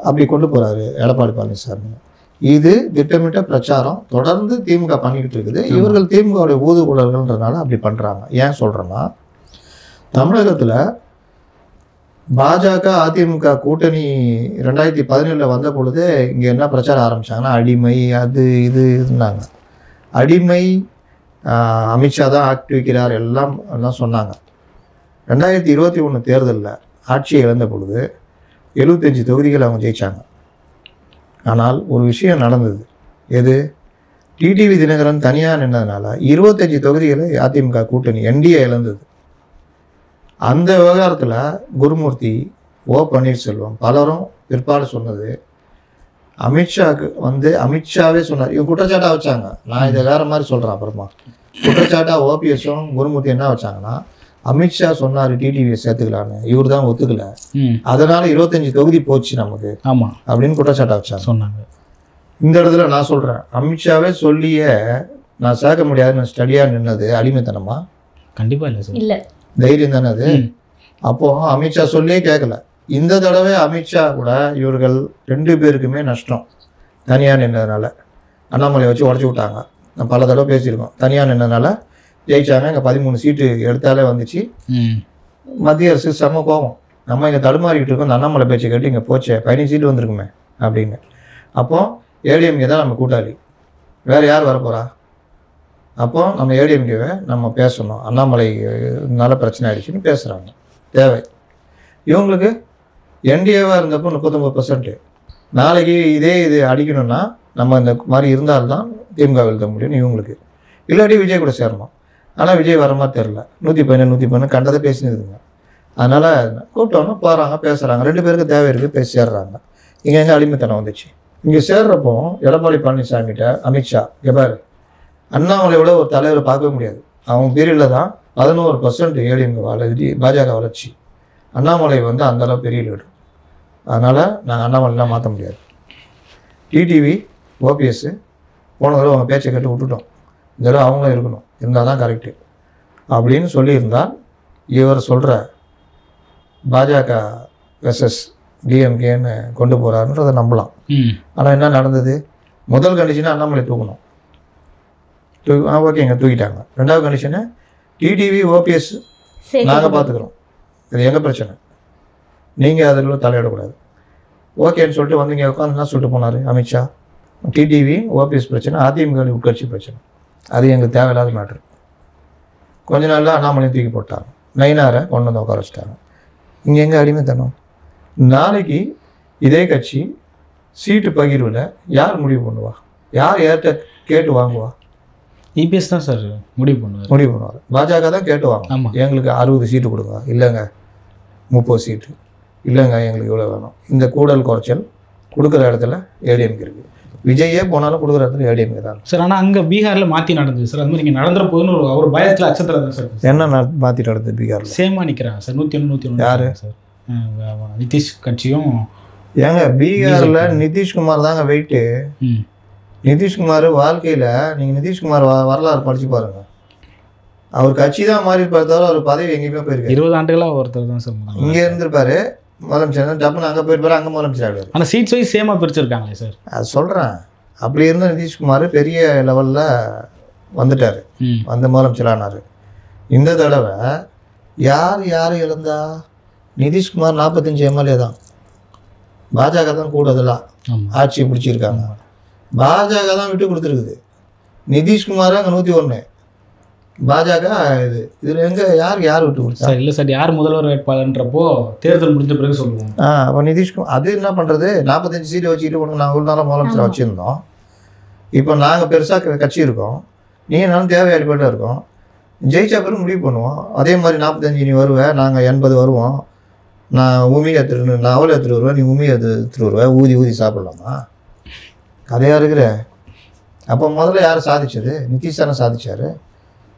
அப்படி கொண்டு போகிறாரு எடப்பாடி பழனிசாமி. இது திட்டமிட்ட பிரச்சாரம் தொடர்ந்து திமுக பண்ணிக்கிட்டு இருக்குது. இவர்கள் திமுகவுடைய ஊதுகுழல்கள்ன்றனால அப்படி பண்ணுறாங்க. ஏன் சொல்கிறேன்னா, தமிழகத்தில் பாஜக அதிமுக கூட்டணி 2017 வந்த பொழுது இங்கே என்ன பிரச்சாரம் ஆரம்பித்தாங்கன்னா, அடிமை அது இதுன்னாங்க. அடிமை அமித்ஷா தான் ஆக்ட் வைக்கிறார் எல்லாம் சொன்னாங்க. 2021 தேர்தலில் ஆட்சியை இழந்த பொழுது 75 தொகுதிகள் அவங்க ஜெயித்தாங்க. ஆனால் ஒரு விஷயம் நடந்தது. எது? டிடிவி தினகரன் தனியாக நின்றதுனால 25 தொகுதிகளை அதிமுக கூட்டணி என்டிஏ இழந்தது. அந்த விவகாரத்தில் குருமூர்த்தி, ஓ பன்னீர்செல்வம் பலரும் பிற்பாடு சொன்னது, அமித்ஷாவுக்கு அமித்ஷாவே சொன்னார். இவங்க குற்றச்சாட்டாக வச்சாங்க. நான் இதை வேறு மாதிரி சொல்கிறேன். அப்புறமா குற்றச்சாட்டாக ஓபிஎஸும் குருமூர்த்தி என்ன வச்சாங்கன்னா, அமித்ஷா சொன்னார் டிடிவியை சேர்த்துக்கலான்னு, இவர் தான் ஒத்துக்கல, அதனால 25 தொகுதி போச்சு நமக்கு அப்படின்னு குற்றச்சாட்டை வச்சாங்க சொன்னாங்க. இந்த இடத்துல நான் சொல்கிறேன், அமித்ஷாவே சொல்லியே நான் சேர்க்க முடியாதுன்னு ஸ்டடியாக நின்னது அடிமைத்தனமா? கண்டிப்பாக இல்லை சார், இல்லை, தைரியம் தானே அது. அப்போது அமித்ஷா சொல்லியே கேட்கல. இந்த தடவை அமித்ஷா கூட இவர்கள் 2 பேருக்குமே நஷ்டம். தனியாக நின்றதுனால அண்ணாமலையை வச்சு உடச்சி விட்டாங்க. நான் பல தடவை பேசியிருக்கோம். தனியாக நின்றதுனால ஜெயிச்சாங்க. இங்கே 13 சீட்டு எடுத்தாலே வந்துச்சு. மத்திய அரசு செம்ம கோபம், நம்ம இங்கே தடுமாறிக்கிட்டு இருக்கோம், இந்த அண்ணாமலை பேச்சை கேட்டு இங்கே போச்சே 15 சீட்டு வந்திருக்குமே அப்படின்னு. அப்போது ஏடிஎம்கே தான் நம்ம கூட்டாளி, வேறு யார் வரப்போகிறா? அப்போ நம்ம ஏடிஎம்கேவை நம்ம பேசணும், அண்ணாமலை நல்ல பிரச்சனை ஆகிடுச்சின்னு பேசுகிறாங்க, தேவை. இவங்களுக்கு என்டிஏவாக இருந்தப்போ 39%. நாளைக்கு இது அடிக்கணும்னா நம்ம இந்த மாதிரி இருந்தால்தான் திமுக எழுத முடியும்னு இவங்களுக்கு. இல்லாட்டி விஜய் கூட சேரணும். ஆனால் விஜய் வர மாதிரி தெரில. 110 கண்டதை பேசினுதுங்க. அதனால் கூப்பிட்டோன்னா போகிறாங்க, பேசுகிறாங்க, 2 பேருக்கு தேவை இருக்குது, பேசி சேர்றாங்க. இங்கே எங்கே அடிமைத்தனம் வந்துச்சு? இங்கே சேர்றப்போ எடப்பாடி பழனிசாமிகிட்ட அமித்ஷா பாரு, அண்ணாமலையோட ஒரு தலைவரை பார்க்கவே முடியாது. அவங்க பீரியடில் தான் 11% ஏடிஎம்கே பாஜக வளர்ச்சி. அண்ணாமலை வந்து அந்தளவு பெரிய லீடர். அதனால் நாங்கள் அண்ணாமலைலாம் மாற்ற முடியாது. டிடிவி ஓபிஎஸ் போன தடவை அவங்க பேச்சை கேட்டு விட்டுட்டோம். இந்த தடவை அவங்களும் இருக்கணும், இருந்தால் தான் கரெக்டு அப்படின்னு சொல்லியிருந்தால் இவர் சொல்கிற பாஜக வெர்சஸ் டிஎம்கேன்னு கொண்டு போகிறாருன்றதை நம்பலாம். ஆனால் என்ன நடந்தது? முதல் கண்டிஷனை அண்ணாமலை தூக்கணும். ஓகேங்க, தூக்கிட்டாங்க. 2வது கண்டிஷனை டிடிவி ஓபிஎஸ் நாங்கள் பார்த்துக்குறோம், இது எங்கள் பிரச்சனை, நீங்கள் அதில் தலையிடக்கூடாது. ஓகேன்னு சொல்லிட்டு வந்து இங்கே உட்காந்து என்ன சொல்லிட்டு போனார் அமித்ஷா? டிடிவி ஓபிஎஸ் பிரச்சனை, அதிமுக உட்கட்சி பிரச்சனை, அது எங்களுக்கு தேவையில்லாத மேட்ரு. கொஞ்ச நாளில் அண்ணாமலையும் தூக்கி போட்டாங்க, நயினாரை கொண்டு வந்து உட்கார வச்சிட்டாங்க. இங்கே எங்கே அடிமைத்தனம்? நாளைக்கு இதே கட்சி சீட்டு பகிர்வில் யார் முடிவு பண்ணுவா? யார் ஏற்ற கேட்டு வாங்குவா? இபிஎஸ் தான் சார் முடிவு பண்ணுவார். பாஜக தான் கேட்டு வாங்க, எங்களுக்கு 60 சீட்டு கொடுங்க, இல்லைங்க 30 சீட்டு, இல்லைங்க எங்களுக்கு இவ்வளோ வேணும். இந்த கூடல் குறைச்சல் கொடுக்குற இடத்துல ஏடிஎம்கே இருக்குது. விஜயே போனாலும் கொடுக்குற இடத்துல ஏடிஎம்கே தான் சார். ஆனால் அங்கே பீகாரில் மாற்றி நடந்தது சார். அது மாதிரி நீங்கள் நடந்துற போதுன்னு ஒரு பயத்தில் அச்சத்தில் தான் சார். என்ன மாற்றி நடந்தது? பீகாரில் சேமாக நிற்கிறாங்க சார். 101 யார் சார்? நிதிஷ் கட்சியும். ஏங்க பீகாரில் நிதிஷ்குமார் தாங்க வெயிட்டு. நிதிஷ்குமார் வாழ்க்கையில் நீங்கள் நிதிஷ்குமார் வரலாறு படித்து பாருங்கள். அவர் கட்சி தான் மாறி பார்த்தாலும் அவர் பதவி எங்கேயுமே போயிருக்காரு. 20 ஆண்டுகளாக ஒருத்தர் தான் சார் இங்கே இருந்திருப்பாரு, முதலமைச்சர் டப்புன்னு அங்கே போயிருப்பாரு, அங்கே முதலமைச்சர் ஆகிடுவார். ஆனால் சீட்ஸ் வைஸ் சேமாக பிரிச்சிருக்காங்களே சார். அது சொல்கிறேன். அப்படி இருந்த நிதிஷ்குமார் பெரிய லெவலில் வந்துட்டார், வந்து முதலமைச்சர் ஆனார். இந்த தடவை யார் இழந்தா? நிதிஷ்குமார் 45 எம்எல்ஏ தான். பாஜக தான் கூடுதலாக ஆட்சியை பிடிச்சிருக்காங்க. பாஜக தான் விட்டு கொடுத்துருக்குது. நிதிஷ்குமார் அங்கே 101, பாஜக இது. இதில் எங்கே யார் விட்டு கொடுத்தா? இல்லை சார், யார் முதல்வர் வேட்பாளர்ன்றப்போ தேர்தல் முடிஞ்ச பிறகு சொல்லுவோம். அப்போ நிதிஷ்குமார் அது என்ன பண்ணுறது? 45 சீட்டை வச்சுக்கிட்டு உனக்கு நாங்கள் ஒரு நாளாக முதலமைச்சர் வச்சுருந்தோம். இப்போ நாங்கள் பெருசாக கட்சி இருக்கோம், நீங்கள் நானும் தேவை அடிப்படையில் இருக்கோம். ஜெயிச்சா பிறகு முடிவு பண்ணுவோம். அதே மாதிரி 45 நீ வருவேன், நாங்கள் 80 வருவோம். நான் நான் அவளை எடுத்துகிட்டு வருவேன், நீ எடுத்துகிட்டு வருவேன். ஊதி சாப்பிட்லாமா? கதையாக இருக்கிற. அப்போ முதல்ல யார் சாதிச்சது? நிதிஷ் தானே சாதிச்சார்.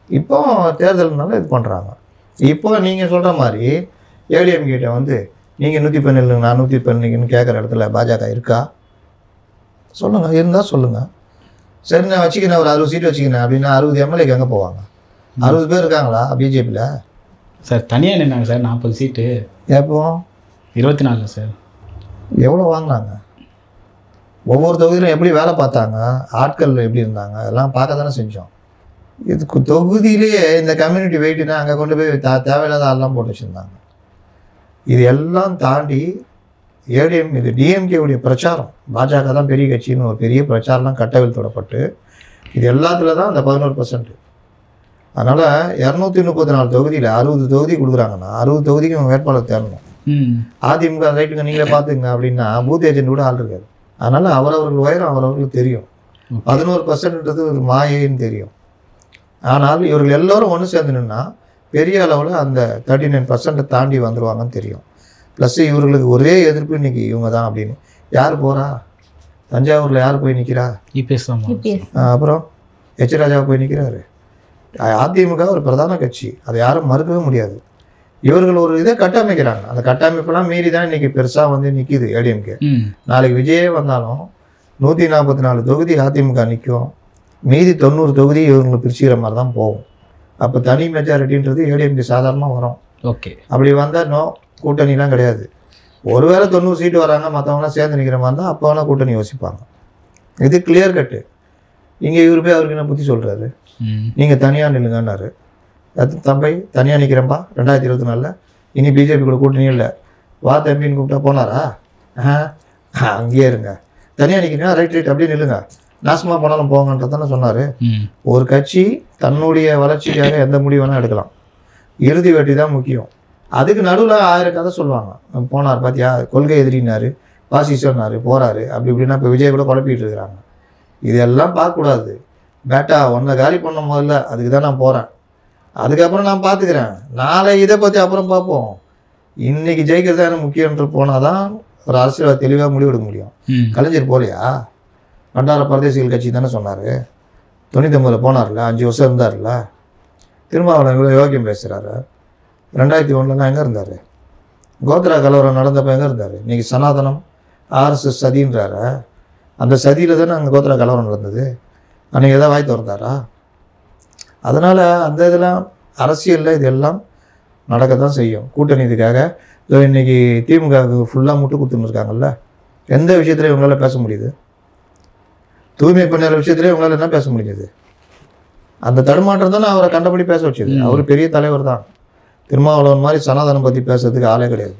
இப்போ தேர்தல்னால இது பண்ணுறாங்க. இப்போ நீங்கள் சொல்கிற மாதிரி ஏடிஎம்கிட்ட வந்து நீங்கள் 112 நான் 112 கேட்குற இடத்துல பாஜக இருக்கா? சொல்லுங்கள், இருந்தால் சொல்லுங்கள். சரி நான் வச்சுக்கினேன், ஒரு 60 சீட்டு வச்சுக்கினேன் அப்படின்னா 60 எம்எல்ஏக்கு எங்கே போவாங்க? 60 பேர் இருக்காங்களா பிஜேபியில்? சார் தனியாக நின்னாங்க சார் 40 சீட்டு. எப்போ? 24 சார். எவ்வளோ வாங்கினாங்க? ஒவ்வொரு தொகுதியிலும் எப்படி வேலை பார்த்தாங்க, ஆட்கள் எப்படி இருந்தாங்க, அதெல்லாம் பார்க்க தானே செஞ்சோம். இதுக்கு தொகுதியிலேயே இந்த கம்யூனிட்டி வெயிட்டுனா அங்கே கொண்டு போய் தேவையில்லாத ஆள்லாம் போட்டு வச்சுருந்தாங்க. இது எல்லாம் தாண்டி இது டிஎம்கேவுடைய பிரச்சாரம். பாஜக தான் பெரிய கட்சின்னு ஒரு பெரிய பிரச்சாரம்லாம் கட்டவில் தொடப்பட்டு இது எல்லாத்துல தான் அந்த 11%. அதனால் 234 தொகுதியில் 60 தொகுதி கொடுக்குறாங்கன்னா 60 தொகுதிக்கு வேட்பாளர் தேரணும். அதிமுக ரைட்டுங்க நீங்களே பார்த்துங்க அப்படின்னா பூத் ஏஜென்ட் கூட ஆள் இருக்காது. அதனால் அவரவர்கள் உயரம் அவரவர்களுக்கு தெரியும். 11%ன்றது ஒரு மாயைன்னு தெரியும். ஆனால் இவர்கள் எல்லோரும் ஒன்று சேர்ந்துன்னா பெரிய அளவில் அந்த 39% தாண்டி வந்துடுவாங்கன்னு தெரியும். ப்ளஸ் இவர்களுக்கு ஒரே எதிர்ப்பு இன்றைக்கி இவங்க தான் அப்படின்னு. யார் போகிறா? தஞ்சாவூரில் யார் போய் நிற்கிறா? அப்புறம் எச் ராஜா போய் நிற்கிறாரு. அதிமுக ஒரு பிரதான கட்சி, அதை யாரும் மறுக்கவே முடியாது. இவர்கள் ஒரு இதை கட்டமைக்கிறாங்க. அந்த கட்டமைப்பெல்லாம் மீறி தான் இன்றைக்கி பெருசாக வந்து நிற்கிது ஏடிஎம்கே. நாளைக்கு விஜயே வந்தாலும் 144 தொகுதி அதிமுக நிற்கும், மீதி 90 தொகுதி இவங்களுக்கு பிரிச்சுக்கிற மாதிரி தான் போகும். அப்போ தனி மெஜாரிட்டின்றது ஏடிஎம்கே சாதாரணமாக வரும். ஓகே, அப்படி வந்தால் கூட்டணிலாம் கிடையாது. ஒருவேளை 90 சீட்டு வராங்க, மற்றவங்களாம் சேர்ந்து நிற்கிற மாதிரி தான் அப்போ வேணால் கூட்டணி யோசிப்பாங்க. இது கிளியர் கட்டு. இங்கே இவர் போய் அவருக்கு என்ன புத்தி சொல்கிறாரு? நீங்கள் தனியாக நில்லுங்கன்னாரு. தம்பை தனியாக நிற்கிறேன்ப்பா 2024 இனி பிஜேபி கூட கூட்டணி இல்லை, வா தம்பின்னு கூப்பிட்டா போனாரா? அங்கேயே இருங்க, தனியாக நிற்கிறீங்கன்னா ரைட் அப்படியே நில்லுங்க, நாசமாக போனாலும் போங்கன்றதானே சொன்னார். ஒரு கட்சி தன்னுடைய வளர்ச்சிக்காக எந்த முடிவு வேணால் எடுக்கலாம், இறுதி வெற்றி தான் முக்கியம். அதுக்கு நடுவில் 1000 கதை சொல்லுவாங்க. போனார் பார்த்தியா, கொள்கை எதிரினார், பாசிசம்னாரு, போகிறாரு, அப்படி இப்படின்னா இப்போ விஜய் கூட குழப்பிட்டு இருக்கிறாங்க. இதெல்லாம் பார்க்கக்கூடாது. பேட்டா ஒன்றை காலி பண்ண முதல்ல, அதுக்கு தான் நான் போகிறேன், அதுக்கப்புறம் நான் பார்த்துக்கிறேன், நாளை இதை பற்றி அப்புறம் பார்ப்போம். இன்றைக்கி ஜெயிக்கிறது எனக்கு முக்கியன்ற போனால் தான் ஒரு அரசியல் தெளிவாக முடிவெடுக்க முடியும். கலைஞர் போலையா, பண்டார பிரதேசிகள் கட்சி தானே சொன்னார், 99 போனார்ல, 5 வருஷம் இருந்தார்ல. திருமாவளவன் இவ்வளோ யோகியம் பேசுகிறாரு. 2001 எங்கே இருந்தார்? கோத்ரா கலவரம் நடந்தப்போ எங்கே இருந்தார்? இன்றைக்கி சனாதனம் RSS சதின்றாரு. அந்த சதியில் தானே அங்கே கோத்ரா கலவரம் நடந்தது. அன்றைக்கி எதாவது வாய் திறந்தாரா? அதனால் அந்த இதெல்லாம் அரசியலில் இது எல்லாம் நடக்க தான் செய்யும். கூட்டணி இதுக்காக இன்றைக்கி திமுகவுக்கு ஃபுல்லாக முட்டு கொடுத்துன்னு இருக்காங்கல்ல. எந்த விஷயத்துலையும் இவங்களால் பேச முடியுது? தூய்மை பணியாளர் விஷயத்துலேயே உங்களால் என்ன பேச முடிஞ்சது? அந்த தடுமாற்றம் தானே அவரை கண்டபடி பேச வச்சது. அவர் பெரிய தலைவர் தான். திருமாவளவன் மாதிரி சனாதனம் பற்றி பேசுறதுக்கு ஆளே கிடையாது.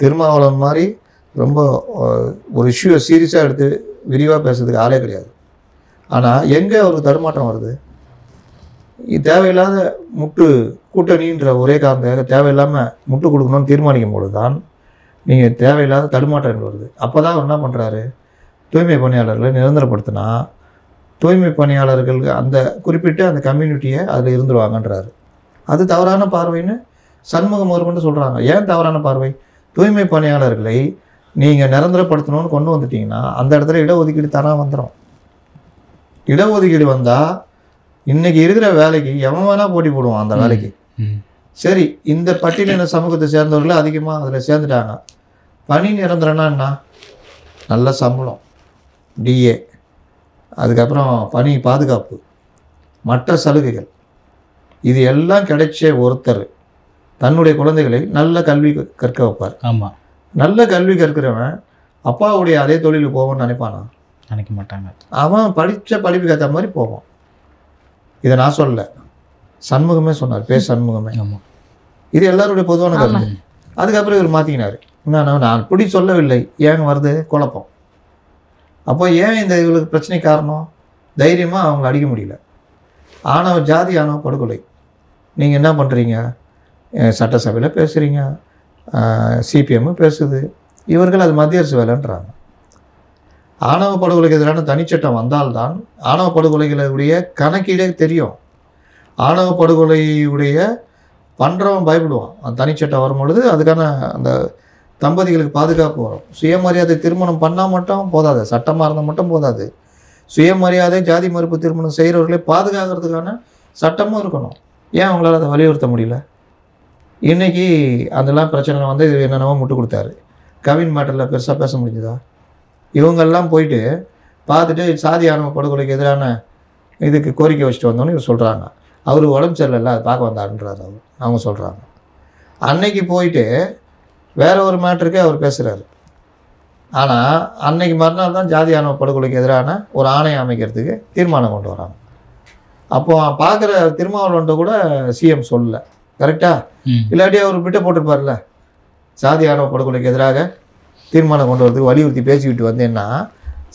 திருமாவளவன் மாதிரி ரொம்ப ஒரு இஷ்யூவை சீரியஸாக எடுத்து விரிவாக பேசுறதுக்கு ஆளே கிடையாது. ஆனால் எங்கே அவருக்கு தடுமாற்றம் வருது? தேவையில்லாத முட்டு கூட்டணின்ற ஒரே காரணத்துக்காக தேவையில்லாமல் முட்டு கொடுக்கணும்னு தீர்மானிக்கும் பொழுது தான் நீங்கள் தேவையில்லாத தடுமாற்றம் வருது. அப்போ தான் அவர் என்ன பண்ணுறாரு, தூய்மை பணியாளர்களை நிரந்தரப்படுத்தினா தூய்மை பணியாளர்களுக்கு அந்த குறிப்பிட்ட அந்த கம்யூனிட்டியை அதில் இருந்துருவாங்கன்றாரு. அது தவறான பார்வைன்னு சண்முகம் அவர்கள் சொல்கிறாங்க. ஏன் தவறான பார்வை? தூய்மை பணியாளர்களை நீங்கள் நிரந்தரப்படுத்தணும்னு கொண்டு வந்துட்டிங்கன்னா அந்த இடத்துல இடஒதுக்கீடு தானாக வந்துடும். இடஒதுக்கீடு வந்தால் இன்றைக்கி இருக்கிற வேலைக்கு எவன் வேணால் போட்டி போடுவான் அந்த வேலைக்கு. சரி, இந்த பட்டியலின சமூகத்தை சேர்ந்தவர்களே அதிகமாக அதில் சேர்ந்துட்டாங்க. பணி நிரந்தரம்னா என்ன? நல்ல சம்பளம், DA, அதுக்கப்புறம் பணி பாதுகாப்பு, மற்ற சலுகைகள், இது எல்லாம் கிடைச்ச ஒருத்தர் தன்னுடைய குழந்தைகளை நல்ல கல்வி கற்க வைப்பார். ஆமாம். நல்ல கல்வி கற்கிறவன் அப்பாவுடைய அதே தொழிலுக்கு போவோன்னு நினைப்பானா? நினைக்க மாட்டாங்க. அவன் படித்த படிப்புக்கு ஏற்ற மாதிரி போவான். இதை நான் சொல்லலை, சண்முகமே சொன்னார், சண்முகமே. ஆமாம். இது எல்லாருடைய பொதுவான கருத்து. அதுக்கப்புறம் இவர் மாற்றிக்கினார். நான் இப்படி சொல்லவில்லை, ஏன் வருது குழப்பம். அப்போ ஏன் இந்த இவங்களுக்கு பிரச்சனை காரணம்? தைரியமாக அவங்கள அடிக்க முடியல. ஜாதி ஆணவ படுகொலை நீங்கள் என்ன பண்ணுறீங்க? சட்டசபையில் பேசுகிறீங்க, CPM பேசுது, இவர்கள் அது மத்திய அரசு வேலைன்றாங்க. ஆணவ படுகொலைக்கு எதிரான தனிச்சட்டம் வந்தால்தான் ஆணவ படுகொலைகளுடைய கணக்கீடே தெரியும். ஆணவ படுகொலையுடைய பண்ணுறவன் பயப்படுவான். அந்த தனிச்சட்டம் வரும்பொழுது அதுக்கான அந்த தம்பதிகளுக்கு பாதுகாப்பு வரும். சுயமரியாதை திருமணம் பண்ணால் மட்டும் போதாது, சட்டமாக இருந்தால் மட்டும் போதாது. சுயமரியாதை ஜாதி மறுப்பு திருமணம் செய்கிறவர்களை பாதுகாக்கிறதுக்கான சட்டமும் இருக்கணும். ஏன் அவங்களால அதை வலியுறுத்த முடியல? இன்றைக்கி அதெல்லாம் பிரச்சனை வந்து என்னென்னவோ முட்டு கொடுத்தாரு. கவின் மேட்டரில் பெருசாக பேச முடிஞ்சுதா? இவங்கெல்லாம் போயிட்டு பார்த்துட்டு சாதி ஆணவ படுகொலைக்கு எதிரான இதுக்கு கோரிக்கை வச்சுட்டு வந்தோன்னு இவர் சொல்கிறாங்க. அவர் உடம்பு சரியில்லை, அது பார்க்க வந்தாருன்றார் அவங்க சொல்கிறாங்க. அன்னைக்கு போயிட்டு வேற ஒரு மேட்டருக்கே அவர் பேசுகிறாரு. ஆனால் அன்னைக்கு மறுநாள் தான் ஜாதி ஆணவ படுகொலைக்கு எதிரான ஒரு ஆணையம் அமைக்கிறதுக்கு தீர்மானம் கொண்டு வராங்க. அப்போ பார்க்குற திருமாவளவன்ட்ட கூட CM சொல்லலை, கரெக்டாக? இல்லாட்டி அவர் விட்டு போட்டிருப்பார்ல. சாதி ஆணவ படுகொலைக்கு எதிராக தீர்மானம் கொண்டு வரதுக்கு வலியுறுத்தி பேசிக்கிட்டு வந்தேன்னா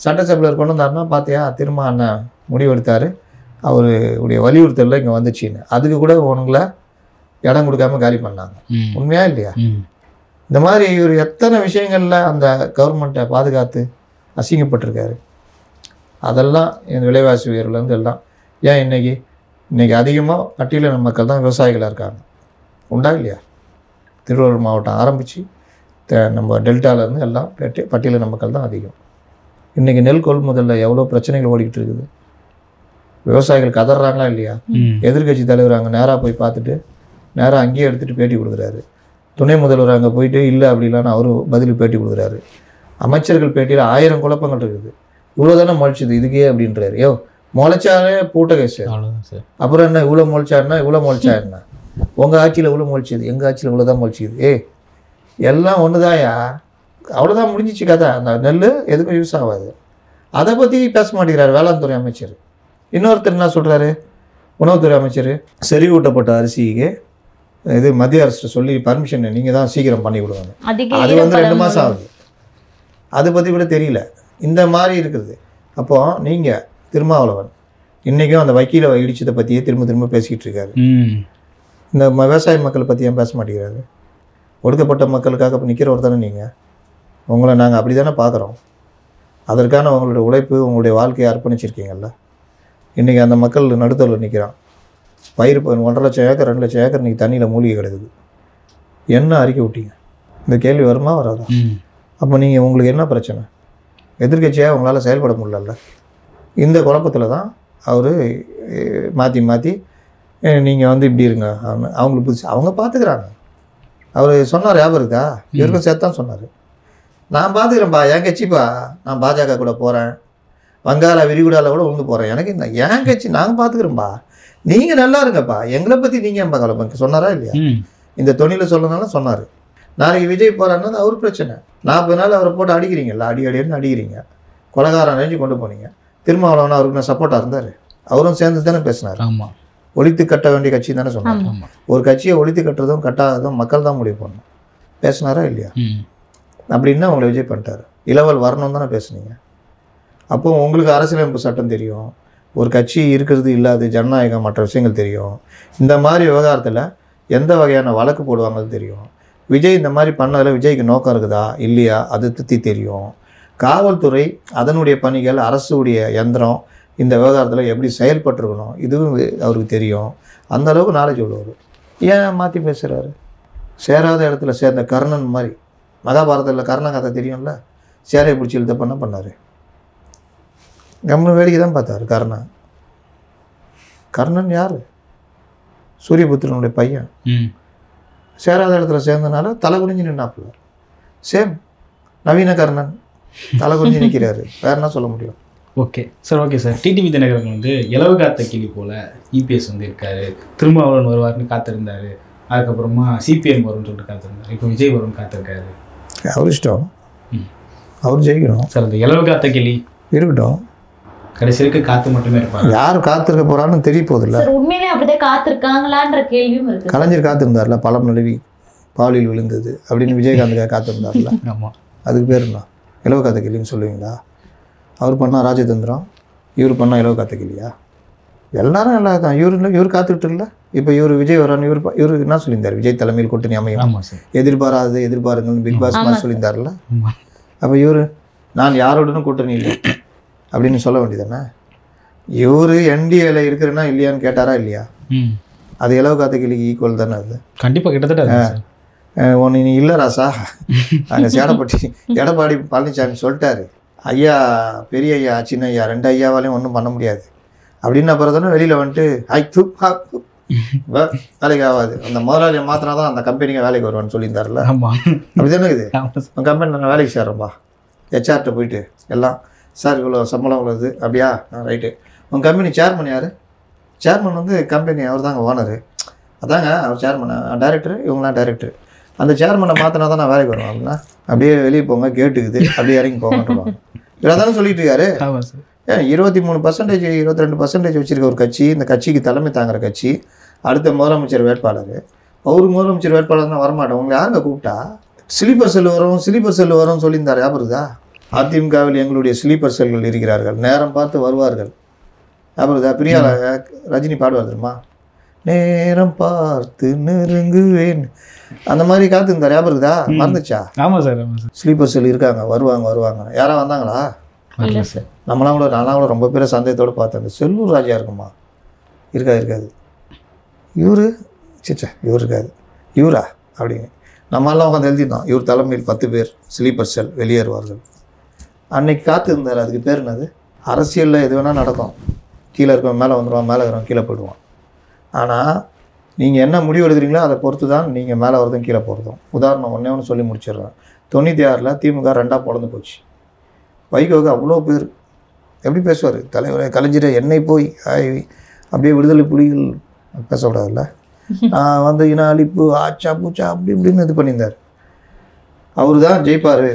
சட்டசபையில் கொண்டு வந்தாருன்னா பார்த்தியா திரும்ப அண்ணன் முடிவெடுத்தார், அவருடைய வலியுறுத்தலில் இங்கே வந்துச்சின்னு. அதுக்கு கூட உங்களை இடம் கொடுக்காம காலி பண்ணாங்க. உண்மையா இல்லையா? இந்த மாதிரி இவர் எத்தனை விஷயங்களில் அந்த கவர்மெண்ட்டை பாதுகாத்து அசிங்கப்பட்டிருக்காரு. அதெல்லாம் இந்த விலைவாசி உயர்வுலேருந்து எல்லாம். ஏன் இன்றைக்கி அதிகமாக பட்டியலின மக்கள் தான் விவசாயிகளாக இருக்காங்க. உண்டா இல்லையா? திருவள்ளூர் மாவட்டம் ஆரம்பித்து நம்ம டெல்டாவிலேருந்து எல்லாம் பட்டியலின மக்கள் தான் அதிகம். இன்றைக்கி நெல் கொள்முதலில் எவ்வளோ பிரச்சனைகள் ஓடிக்கிட்டு இருக்குது. விவசாயிகள் கதறாங்களா இல்லையா? எதிர்கட்சி தலைவர் அங்கே நேராக போய் பார்த்துட்டு நேராக அங்கேயே எடுத்துகிட்டு பேட்டி கொடுக்குறாரு. துணை முதல்வர் அங்கே போயிட்டு இல்லை அப்படிலான்னு அவரு பதில் பேட்டி கொடுக்குறாரு. அமைச்சர்கள் பேட்டியில் 1000 குழப்பங்கள் இருக்குது. இவ்வளோ தானே முளைச்சிது இதுக்கே அப்படின்றாரு. யோ முளைச்சாலே பூட்ட கேஸ். அப்புறம் என்ன இவ்வளோ முளைச்சா என்ன, இவ்வளோ முளைச்சா என்ன? உங்கள் ஆட்சியில் இவ்வளோ முளைச்சிது, எங்கள் ஆட்சியில் இவ்வளோ தான் முளைச்சிது. எல்லாம் ஒன்று தான்யா, அவ்வளோதான் முடிஞ்சிச்சு கதை. அந்த நெல் எதுக்கும் யூஸ் ஆகாது. அதை பற்றி பேச மாட்டேங்கிறார் வேளாண் துறை அமைச்சர். இன்னொருத்தர் என்ன சொல்கிறாரு, உணவுத்துறை அமைச்சர், செறிவூட்டப்பட்ட அரிசிக்கு இது மத்திய அரசு சொல்லி பர்மிஷன் நீங்கள் தான் சீக்கிரம் பண்ணி கொடுங்க. அது வந்து 2 மாதம் ஆகுது. அதை பற்றி கூட தெரியல. இந்த மாதிரி இருக்குது. அப்போது நீங்கள் திருமாவளவன் இன்றைக்கும் அந்த வக்கீலை இடிச்சதை பற்றியே திரும்ப திரும்ப பேசிக்கிட்டு இருக்காரு. இந்த விவசாய மக்களை பற்றி ஏன் பேச மாட்டேங்கிறாரு? ஒடுக்கப்பட்ட மக்களுக்காக இப்போ நிற்கிறவர் தானே நீங்கள். உங்களை நாங்கள் அப்படி தானே பார்க்குறோம். அதற்கான உங்களுடைய உழைப்பு, உங்களுடைய வாழ்க்கையை அர்ப்பணிச்சிருக்கீங்கல்ல. இன்றைக்கி அந்த மக்கள் நடுத்தரில் நிற்கிறான். பயிர் 1.5 லட்சம் ஏக்கர் 2 லட்சம் ஏக்கர் இன்றைக்கி தண்ணியில் மூழ்கி கிடக்குது. என்ன அறிக்கை விட்டீங்க? இந்த கேள்வி வருமா வராதா? அப்போ நீங்கள் உங்களுக்கு என்ன பிரச்சனை? எதிர்க்கட்சியாக உங்களால் செயல்பட முடியல. இந்த குழப்பத்தில் தான் அவர் மாற்றி மாற்றி நீங்கள் வந்து இப்படி இருங்க அவங்களுக்கு புதுசு அவங்க பார்த்துக்கிறாங்க. அவர் சொன்னார், ஞாபகம் இருக்கா? இவருக்கும் சேர்த்தான் சொன்னார், நான் பார்த்துக்கிறேன்ப்பா, என் கட்சிப்பா, நான் பாஜக கூட போகிறேன், வங்காள விரிகுடாவில் கூட உழுந்து போகிறேன், எனக்கு என்ன என் கட்சி நாங்கள் பார்த்துக்கிறோம்ப்பா, நீங்கள் நல்லா இருங்கப்பா, எங்களை பற்றி நீங்கள் ஏன் பார்க்கல சொன்னாரா இல்லையா? இந்த தொழிலை சொல்லணும்னா சொன்னார். நாளைக்கு விஜய் போகிறாருன்னா அவர் பிரச்சனை. 40 நாள் அவரை போட்டு அடிக்கிறீங்கல்ல, அடின்னு அடிக்கிறீங்க, கொலகாரம் அடைஞ்சு கொண்டு போனீங்க. திருமாவளவன் அவருக்கு நான் சப்போர்ட்டாக இருந்தார், அவரும் சேர்ந்து தானே பேசினார். ஆமாம், ஒழித்து கட்ட வேண்டிய கட்சி தானே சொன்னார். ஒரு கட்சியை ஒழித்து கட்டுறதும் கட்டாததும் மக்கள் தான் முடிவு பண்ணணும். பேசினாரா இல்லையா? அப்படின்னா உங்களை விஜய் பண்ணிட்டார். இளவல் வரணும் தானே பேசுனீங்க. அப்போ உங்களுக்கு அரசியலமைப்பு சட்டம் தெரியும், ஒரு கட்சி இருக்கிறது இல்லாத ஜனநாயகம் மற்ற விஷயங்கள் தெரியும். இந்த மாதிரி விவகாரத்தில் எந்த வகையான வழக்கு போடுவாங்கன்னு தெரியும். விஜய் இந்த மாதிரி பண்ணதில் விஜய்க்கு நோக்கம் இருக்குதா இல்லையா அது பற்றி தெரியும். காவல்துறை அதனுடைய பணிகள், அரசுடைய யந்திரம் இந்த விவகாரத்தில் எப்படி செயல்பட்டுருக்கணும் இதுவும் அவருக்கு தெரியும். அந்த அளவுக்கு நாலேஜ் உள்ளவர். ஏன் மாற்றி பேசுகிறாரு? சேராத இடத்துல சேர்ந்த கர்ணன் மாதிரி. மகாபாரதத்தில் கர்ணன் கதை தெரியும்ல, சேரையை பிடிச்சி இழுத்த பண்ணார். கம்னு வேடிக்கை தான் பார்த்தார் கர்ணன். கர்ணன் யார்? சூரியபுத்திரனுடைய பையன். சேராத இடத்துல சேர்ந்தனால தலை குனிஞ்சு நின்னாப்புல. சேம் நவீன கர்ணன் தலை குனிஞ்சு நிற்கிறாரு. வேற என்ன சொல்ல முடியும்? Okay sir, okay sir. TTV Dhinakaran வந்து இலவு காத்த கிளி போல் இபிஎஸ் வந்து இருக்காரு, திருமாவளவன் வருவார்னு காத்திருந்தாரு, அதுக்கப்புறமா சிபிஎம் வரும்னு சொல்லிட்டு காத்திருந்தாரு, இப்போ விஜய் வரும்னு காத்திருக்காரு. அவர் இஷ்டம், அவர் ஜெயிக்கணும் சார். அந்த இலவு காத்த கிளி இருக்கட்டும், கடைசி வரைக்கும் காத்து மட்டுமே இருப்பாங்க. யார் காத்திருக்க போறான்னு தெரிய போதில்ல. உண்மையிலே அப்படிதான் காத்திருக்காங்களான்ற கேள்வியும் இருக்கு. கலைஞர் காத்திருந்தார்ல, பழம் நழுவி பாலில் விழுந்தது அப்படின்னு விஜயகாந்துக்காக காத்திருந்தார்ல. ஆமாம், அதுக்கு பேர் என்ன? இலவு காத்த கிளின்னு சொல்லுவீங்களா? அவர் பண்ணால் ராஜதந்திரம், இவர் பண்ணால் இலவு காத்த கிளியா? எல்லாரும் நல்லா தான். இவர் காத்துக்கிட்டு இல்லை. இப்போ இவர் விஜய் வரான்னு இவர் என்ன சொல்லியிருந்தார்? விஜய் தலைமையில் கூட்டணி அமையும், எதிர்பாராது எதிர்பாருங்கள் பிக் பாஸ் மாதிரி சொல்லியிருந்தார்ல. அப்போ இவர் நான் யாரோடனும் கூட்டணி இல்லை அப்படின்னு சொல்ல வேண்டியதானே? இவர் என்டிஏல இருக்கிறேன்னா இல்லையான்னு கேட்டாரா இல்லையா? அது இலவு காத்த கிளிக்கு ஈக்குவல் தானே. அது கண்டிப்பாக கிட்டத்தட்ட ஒன்று நீ இல்லை ராசா. அங்கே சேடப்பட்டி எடப்பாடி பழனிசாமி சொல்லிட்டாரு, ஐயா பெரிய ஐயா சின்ன ஐயா 2 ஐயாவாலையும் ஒன்றும் பண்ண முடியாது அப்படின்னு. அப்புறம் தானே வெளியில் வந்துட்டு வேலைக்கு ஆகாது, அந்த முதலாளியை மாற்றினா தான் அந்த கம்பெனிக்கு வேலைக்கு வருவான்னு சொல்லியிருந்தாருல. அப்படி தானே இது. உங்கள் கம்பெனி நான் வேலைக்கு சேர்றேன்பா, ஹெச்ஆர்கிட்ட போயிட்டு எல்லாம் சார் இவ்வளோ சம்பளம் உள்ளது அப்படியா, ரைட்டு. உங்கள் கம்பெனி சேர்மன் யார்? சேர்மன் வந்து கம்பெனி அவர் தாங்க ஓனரு. அதாங்க அவர் சேர்மன், டைரக்டரு, இவங்களாம் டைரக்டரு. அந்த சேர்மனை மாற்றினா தான் நான் வேலைக்கு வருவேன் அப்படின்னா, அப்படியே வெளியே போங்க கேட்டுக்குது, அப்படியே இறங்கி போங்கன்றாங்க. இவ்வளோ தானே சொல்லிட்டு இருக்காரு. ஏன் 23% 22% வச்சுருக்க ஒரு கட்சி, இந்த கட்சிக்கு தலைமை தாங்குற கட்சி, அடுத்த முதலமைச்சர் வேட்பாளர், அவர் முதலமைச்சர் வேட்பாளர் தான் வரமாட்டேன். உங்களை யாருங்க கூப்பிட்டா? ஸ்லீப்பர் செல் வரும்னு சொல்லியிருந்தார், ஞாபகம்தா? அதிமுகவில் எங்களுடைய ஸ்லீப்பர் செல்கள் இருக்கிறார்கள், நேரம் பார்த்து வருவார்கள். ஞாபகம்தா? பிரியா ரஜினி பாடுவார் தெரியுமா? நேரம் பார்த்து நெருங்குவேன், அந்த மாதிரி காத்துருந்தார். ஞாபகம்தா? மறந்துச்சா? ஆமாம் சார், ஸ்லீப்பர் செல் இருக்காங்க, வருவாங்க. யாராவது வந்தாங்களா? நான்லாம் கூட ரொம்ப பேரை சந்தேகத்தோடு பார்த்தேன். அந்த செல்லூர் ராஜா இருக்குமா? இருக்காது. இவர் இருக்காது. இவரா அப்படின்னு நம்மளாம் உட்காந்து எழுதிருந்தோம். இவர் தலைமையில் 10 பேர் ஸ்லீப்பர் செல் வெளியேறுவார்கள். அன்னைக்கு காத்து இருந்தார். அதுக்கு பேர் என்னது? அரசியலில் எது வேணால் நடக்கும். கீழே இருக்கவன் மேலே வந்துடுவான், மேலே இருக்கிறவன் கீழே போயிடுவான். ஆனால் நீங்கள் என்ன முடிவு எடுக்கிறீங்களோ அதை பொறுத்து தான் நீங்கள் மேலே வரதும் கீழே போகிறதும். உதாரணம் ஒன்று சொல்லி முடிச்சிடுறேன். 96 திமுக 2ஆக பொழந்து போச்சு. வைகோவுக்கு அவ்வளோ பேர் எப்படி பேசுவார் தலைவர் கலைஞரை, என்னை போய் அப்படியே விடுதலை புலிகள் பேசக்கூடாதுல்ல, வந்து இன அழிப்பு ஆச்சா பூச்சா அப்படி இப்படின்னு இது பண்ணியிருந்தார். அவர் தான் ஜெயிப்பார்,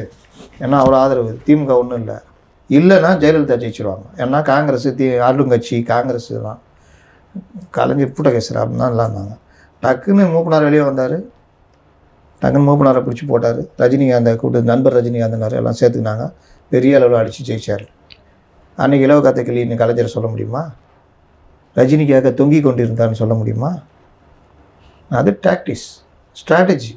ஏன்னா அவ்வளோ ஆதரவு. திமுக ஒன்றும் இல்லைன்னா ஜெயலலிதா ஜெயிச்சிருவாங்க. ஏன்னா காங்கிரஸ் ஆளுங்கட்சி காங்கிரஸ் தான். கலைஞர் பூட்டகேசர் அப்படின்னு தான் இருந்தாங்க. டக்குன்னு மூப்பனார் வெளியே வந்தார், டக்குன்னு மூப்பனாரை பிடிச்சி போட்டார். ரஜினிகாந்தை கூப்பிட்டு நண்பர் ரஜினிகாந்தனார் எல்லாம் சேர்த்துக்கினாங்க. பெரிய அளவில் அடித்து ஜெயிச்சார். அன்றைக்கி இலவ கத்தை கிளின்னு கலைஞர் சொல்ல முடியுமா? ரஜினிக்காக தொங்கி கொண்டிருந்தான்னு சொல்ல முடியுமா? அது டாக்டிக்ஸ், ஸ்ட்ராட்டஜி.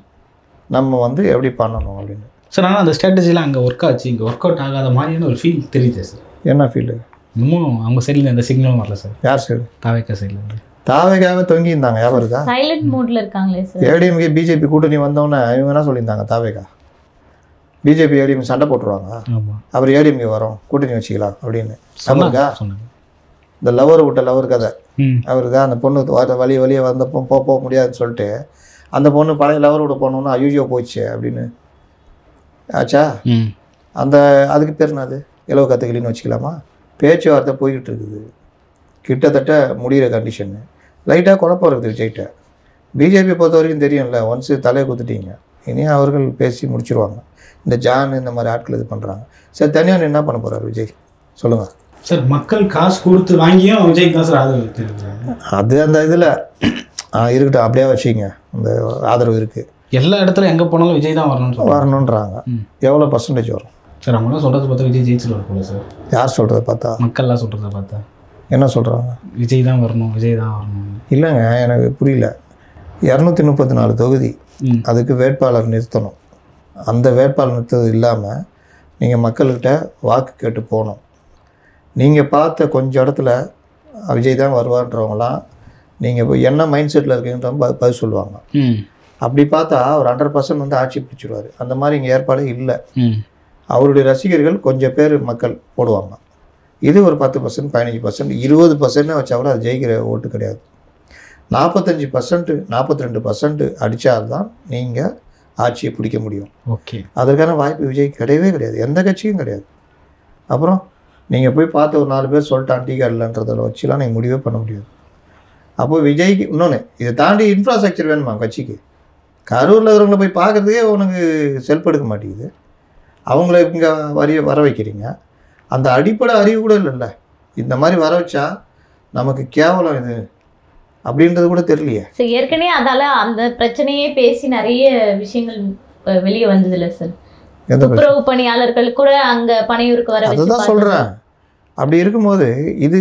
நம்ம வந்து எப்படி பண்ணணும் அப்படின்னு. சார் ஆனால் அந்த ஸ்ட்ராட்டஜிலாம் அங்கே ஒர்க் ஆச்சு, இங்கே ஒர்க் அவுட் ஆகாத மாதிரியான ஒரு ஃபீல் தெரியுது சார். என்ன ஃபீல்டு? இன்னமும் அவங்க சைடில் எந்த சிக்னலும் வரல சார். யார் சைடு? தாவேக்கா சைடில். தாவேக்காக தொங்கி இருந்தாங்க. யாரும் இருக்கா? சைலண்ட் மோட்ல இருக்காங்களே சார். ஏடிஎம்கே பிஜேபி கூட்டணி வந்தோன்னே இவங்க என்ன சொல்லியிருந்தாங்க? தாவேக்கா பிஜேபி ஏடிஎம் சண்டை போட்டுருவாங்க, அவர் ஏடிஎம்கே வரும் கூட்டணி வச்சுக்கலாம் அப்படின்னு சொன்னாங்க. இந்த லவர் விட்ட லவர் கதை அவருக்கு அந்த பொண்ணு வழியே வந்தப்போ போக முடியாதுன்னு சொல்லிட்டு அந்த பொண்ணு பழைய லவர் விட போனோன்னா ஐயோ போச்சு அப்படின்னு ஆச்சா. அந்த அதுக்கு பேர் என்னது? இலவ கத்துக்கலின்னு வச்சுக்கலாமா? பேச்சுவார்த்தை போய்கிட்டு இருக்குது, கிட்டத்தட்ட முடிகிற கண்டிஷனு. லைட்டாக குழப்பம் இருக்குது விஜய்கிட்ட. பிஜேபி பொறுத்த வரைக்கும் தெரியும்ல, ஒன்ஸு தலையை குத்துட்டீங்க, இனி அவர்கள் பேசி முடிச்சிருவாங்க. இந்த ஜான் இந்த மாதிரி ஆட்கள் இது பண்ணுறாங்க. சரி, தனியாக என்ன பண்ண போகிறார் விஜய் சொல்லுங்கள் சார்? மக்கள் காசு கொடுத்து வாங்கியும் விஜய்க்கு தான் சார் ஆதரவு தெரிவிக்கிறாங்க. அது அந்த இதில் இருக்கட்டும், அப்படியே வச்சுங்க. அந்த ஆதரவு இருக்குது. எல்லா இடத்துல எங்கே போனாலும் விஜய் தான் வரணுன்றாங்க. எவ்வளோ பர்சன்டேஜ் வரும் சார்? அவங்களாம் சொல்கிறத பார்த்தா விஜய் ஜெயிச்சுட்டு போல சார். யார் சொல்கிறத பார்த்தா? மக்கள்லாம் சொல்கிறத பார்த்தா என்ன சொல்கிறாங்க? விஜய் தான் வரணும், விஜய் தான் வரணும். இல்லைங்க, எனக்கு புரியல. 234 தொகுதி, அதுக்கு வேட்பாளர் நிறுத்தணும். அந்த வேட்பாளர் நிறுத்தது இல்லாமல் நீங்கள் மக்கள்கிட்ட வாக்கு கேட்டு போகணும். நீங்கள் பார்த்த கொஞ்சம் இடத்துல விஜய் தான் வருவான்றவங்களாம் நீங்கள் இப்போ என்ன மைண்ட் செட்டில் இருக்கீங்கன்ற பதில் சொல்லுவாங்க. அப்படி பார்த்தா ஒரு 100% வந்து ஆட்சி பிடிச்சிடுவார். அந்த மாதிரி இங்கே ஏற்பாடு இல்லை. அவருடைய ரசிகர்கள் கொஞ்சம் பேர் மக்கள் போடுவாங்க. இது ஒரு 10%, 15%, 20% வச்சா கூட அது ஜெயிக்கிற ஓட்டு கிடையாது. 45%, 42% அடித்தால்தான் நீங்கள் ஆட்சியை பிடிக்க முடியும். ஓகே, அதற்கான வாய்ப்பு விஜய் கிடையவே கிடையாது, எந்த கட்சியும் கிடையாது. அப்புறம் நீங்கள் போய் பார்த்து ஒரு 4 பேர் சொல்லிட்டான் டீ கார்டில்ன்றதில் வச்சுலாம் நீங்கள் முடிவே பண்ண முடியாது. அப்போ விஜய்க்கு இன்னொன்று, இதை தாண்டி இன்ஃப்ராஸ்ட்ரக்சர் வேணுமா கட்சிக்கு? கரூரில் இருக்கிறவங்கள போய் பார்க்குறதுக்கே உனக்கு செல்ஃப் எடுக்க மாட்டேங்குது. அவங்கள இங்கே வர வைக்கிறீங்க. அந்த அடிப்படை அறிவு கூட இல்லைல்ல. இந்த மாதிரி வர வச்சா நமக்கு கேவலம் இது அப்படின்றது கூட தெரியலையே. சார் ஏற்கனவே அதால அந்த பிரச்சனையே பேசி நிறைய விஷயங்கள் வெளியே வந்தது இல்லை சார். துப்புரவு பணியாளர்கள் கூட அங்கே பனையூருக்கு வர வச்சு அதுதான் சொல்கிறேன். அப்படி இருக்கும்போது இது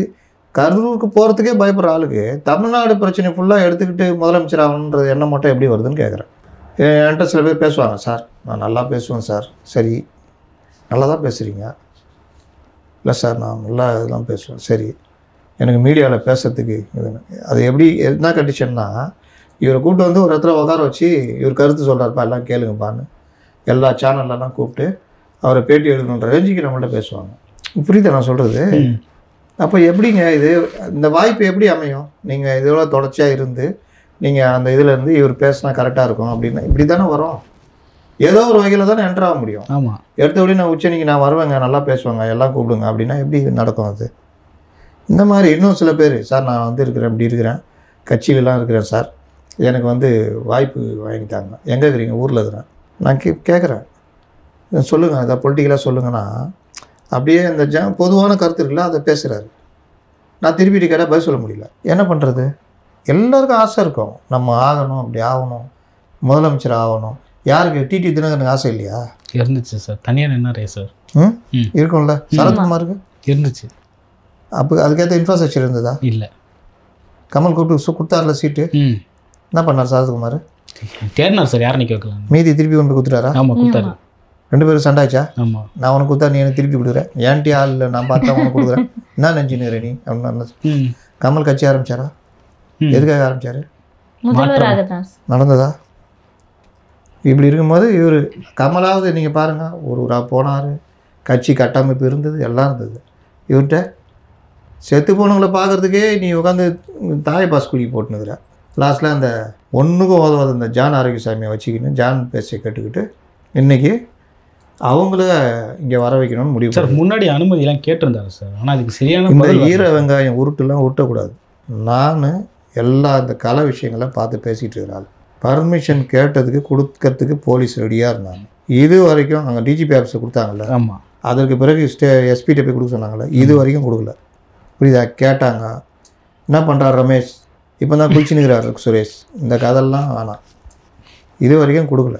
கரூருக்கு போகிறதுக்கே பயப்படுற ஆளுக்கு தமிழ்நாடு பிரச்சனை ஃபுல்லாக எடுத்துக்கிட்டு முதலமைச்சர் ஆகணுன்றது எண்ணம் மட்டும் எப்படி வருதுன்னு கேட்குறேன். என்கிட்ட சில பேர் பேசுவாங்க, சார் நான் நல்லா பேசுவேன் சார். சரி, நல்லா தான் பேசுகிறீங்க. இல்லை சார் நான் நல்லா இதெல்லாம் பேசுவேன். சரி, எனக்கு மீடியாவில் பேசுகிறதுக்கு இதுன்னு அது எப்படி என்ன கண்டிஷன்னா, இவரை கூப்பிட்டு வந்து ஒரு இடத்துல உட்கார வச்சு இவர் கருத்து சொல்கிறாருப்பா எல்லாம் கேளுங்கப்பான்னு எல்லா சேனல்லலாம் கூப்பிட்டு அவரை பேட்டி எடுக்கணுன்ற ரேஞ்சுக்கு நம்மள்ட்ட பேசுவாங்க. புரியுதா நான் சொல்கிறது? அப்போ எப்படிங்க இது இந்த வாய்ப்பு எப்படி அமையும்? நீங்கள் இதோட தொடர்ச்சியாக இருந்து நீங்கள் அந்த இதிலேருந்து இவர் பேசினா கரெக்டாக இருக்கும் அப்படின்னா இப்படி தானே வரும். ஏதோ ஒரு வகையில் தானே என்ட்ரு ஆக முடியும். ஆமாம், எடுத்தபடி நான் உச்சனிக்கு நான் வருவேங்க, நல்லா பேசுவாங்க, எல்லாம் கூப்பிடுங்க அப்படின்னா எப்படி நடக்கும் அது? இந்த மாதிரி இன்னும் சில பேர், சார் நான் வந்து இருக்கிறேன், இப்படி இருக்கிறேன், கட்சியிலலாம் இருக்கிறேன் சார், எனக்கு வந்து வாய்ப்பு வாங்கிட்டாங்க. எங்கே இருக்கிறீங்க? ஊரில் இருக்கிறேன். நான் கேட்குறேன், சொல்லுங்கள், அதை பொலிட்டிக்கலாக சொல்லுங்கன்னா அப்படியே இந்த பொதுவான கருத்து இருக்குல்ல அதை பேசுகிறாரு. நான் திருப்பி கேட்டால் பதில் சொல்ல முடியல. என்ன பண்ணுறது? எல்லாருக்கும் ஆசை இருக்கும், நம்ம ஆகணும், அப்படி ஆகணும், முதலமைச்சர் ஆகணும். யாருக்கு? டிடி தினகரனுக்கு ஆசை இல்லையா? இருந்துச்சு சார், தனியாக நின்னாரே சார். இருக்கும்ல. சரத்குமாருக்கு இருந்துச்சு. அப்போ அதுக்கேற்ற இன்ஃப்ராஸ்ட்ரக்சர் இருந்ததா? இல்லை. கமல் கூப்பிட்டு கொடுத்தாருல சீட்டு, என்ன பண்ணார் சரத்குமார்? தேர்னார் சார், யாரும் நிற்க வைக்கலாம். மீதி திருப்பி கொண்டு கொடுத்துட்டாரா? ஆமாம், கொடுத்தாரு. 2 பேரும் சண்டாச்சா? ஆமாம். நான் உனக்கு கொடுத்தா நீ எனக்கு திருப்பி கொடுக்குறேன், ஏன்ட்டி ஆள் இல்லை, நான் பார்த்தா உனக்கு கொடுக்குறேன், என்ன நினச்சினுற நீ அப்படின்னு. கமல் கட்சி ஆரம்பிச்சாரா? எதுக்காக ஆரம்பிச்சாரு? நடந்ததா? இப்படி இருக்கும்போது இவர் கமலாவது நீங்கள் பாருங்கள், ஒரு ஊராக போனார், கட்சி கட்டமைப்பு இருந்தது, எல்லாம் இருந்தது. இவர்கிட்ட செத்து போனவங்களை பார்க்குறதுக்கே நீ உட்காந்து தாய் பாஸ் குழி போட்டுனுக்குற. லாஸ்ட்டில் அந்த ஒன்றுக்கும் உதவாத இந்த ஜான் ஆரோக்கியசாமியை வச்சுக்கின்னு ஜான் பேச்சை கேட்டுக்கிட்டு இன்றைக்கி அவங்கள இங்கே வர வைக்கணும்னு முடிவு. சார் முன்னாடி அனுமதியெல்லாம் கேட்டிருந்தாரு சார், ஆனால் அதுக்கு சரியான இந்த ஈர வெங்காயம் உருட்டுலாம் உருட்டக்கூடாது. நான் எல்லா இந்த கலை விஷயங்களை பார்த்து பேசிகிட்டு இருக்கிறாள். பர்மிஷன் கேட்டதுக்கு கொடுக்கறதுக்கு போலீஸ் ரெடியாக இருந்தாங்க. இது வரைக்கும் அங்கே டிஜிபி ஆஃபீஸை கொடுத்தாங்கல்ல, ஆமாம், அதற்கு பிறகு எஸ்பிகிட்ட போய் கொடுக்க சொன்னாங்கள்ல, இது வரைக்கும் கொடுக்கல. புரியுதா? கேட்டாங்க. என்ன பண்ணுறார் ரமேஷ், இப்போ தான் குளிச்சுனுக்கிறார் சுரேஷ், இந்த கதெல்லாம் வேணாம், இது வரைக்கும் கொடுக்கல.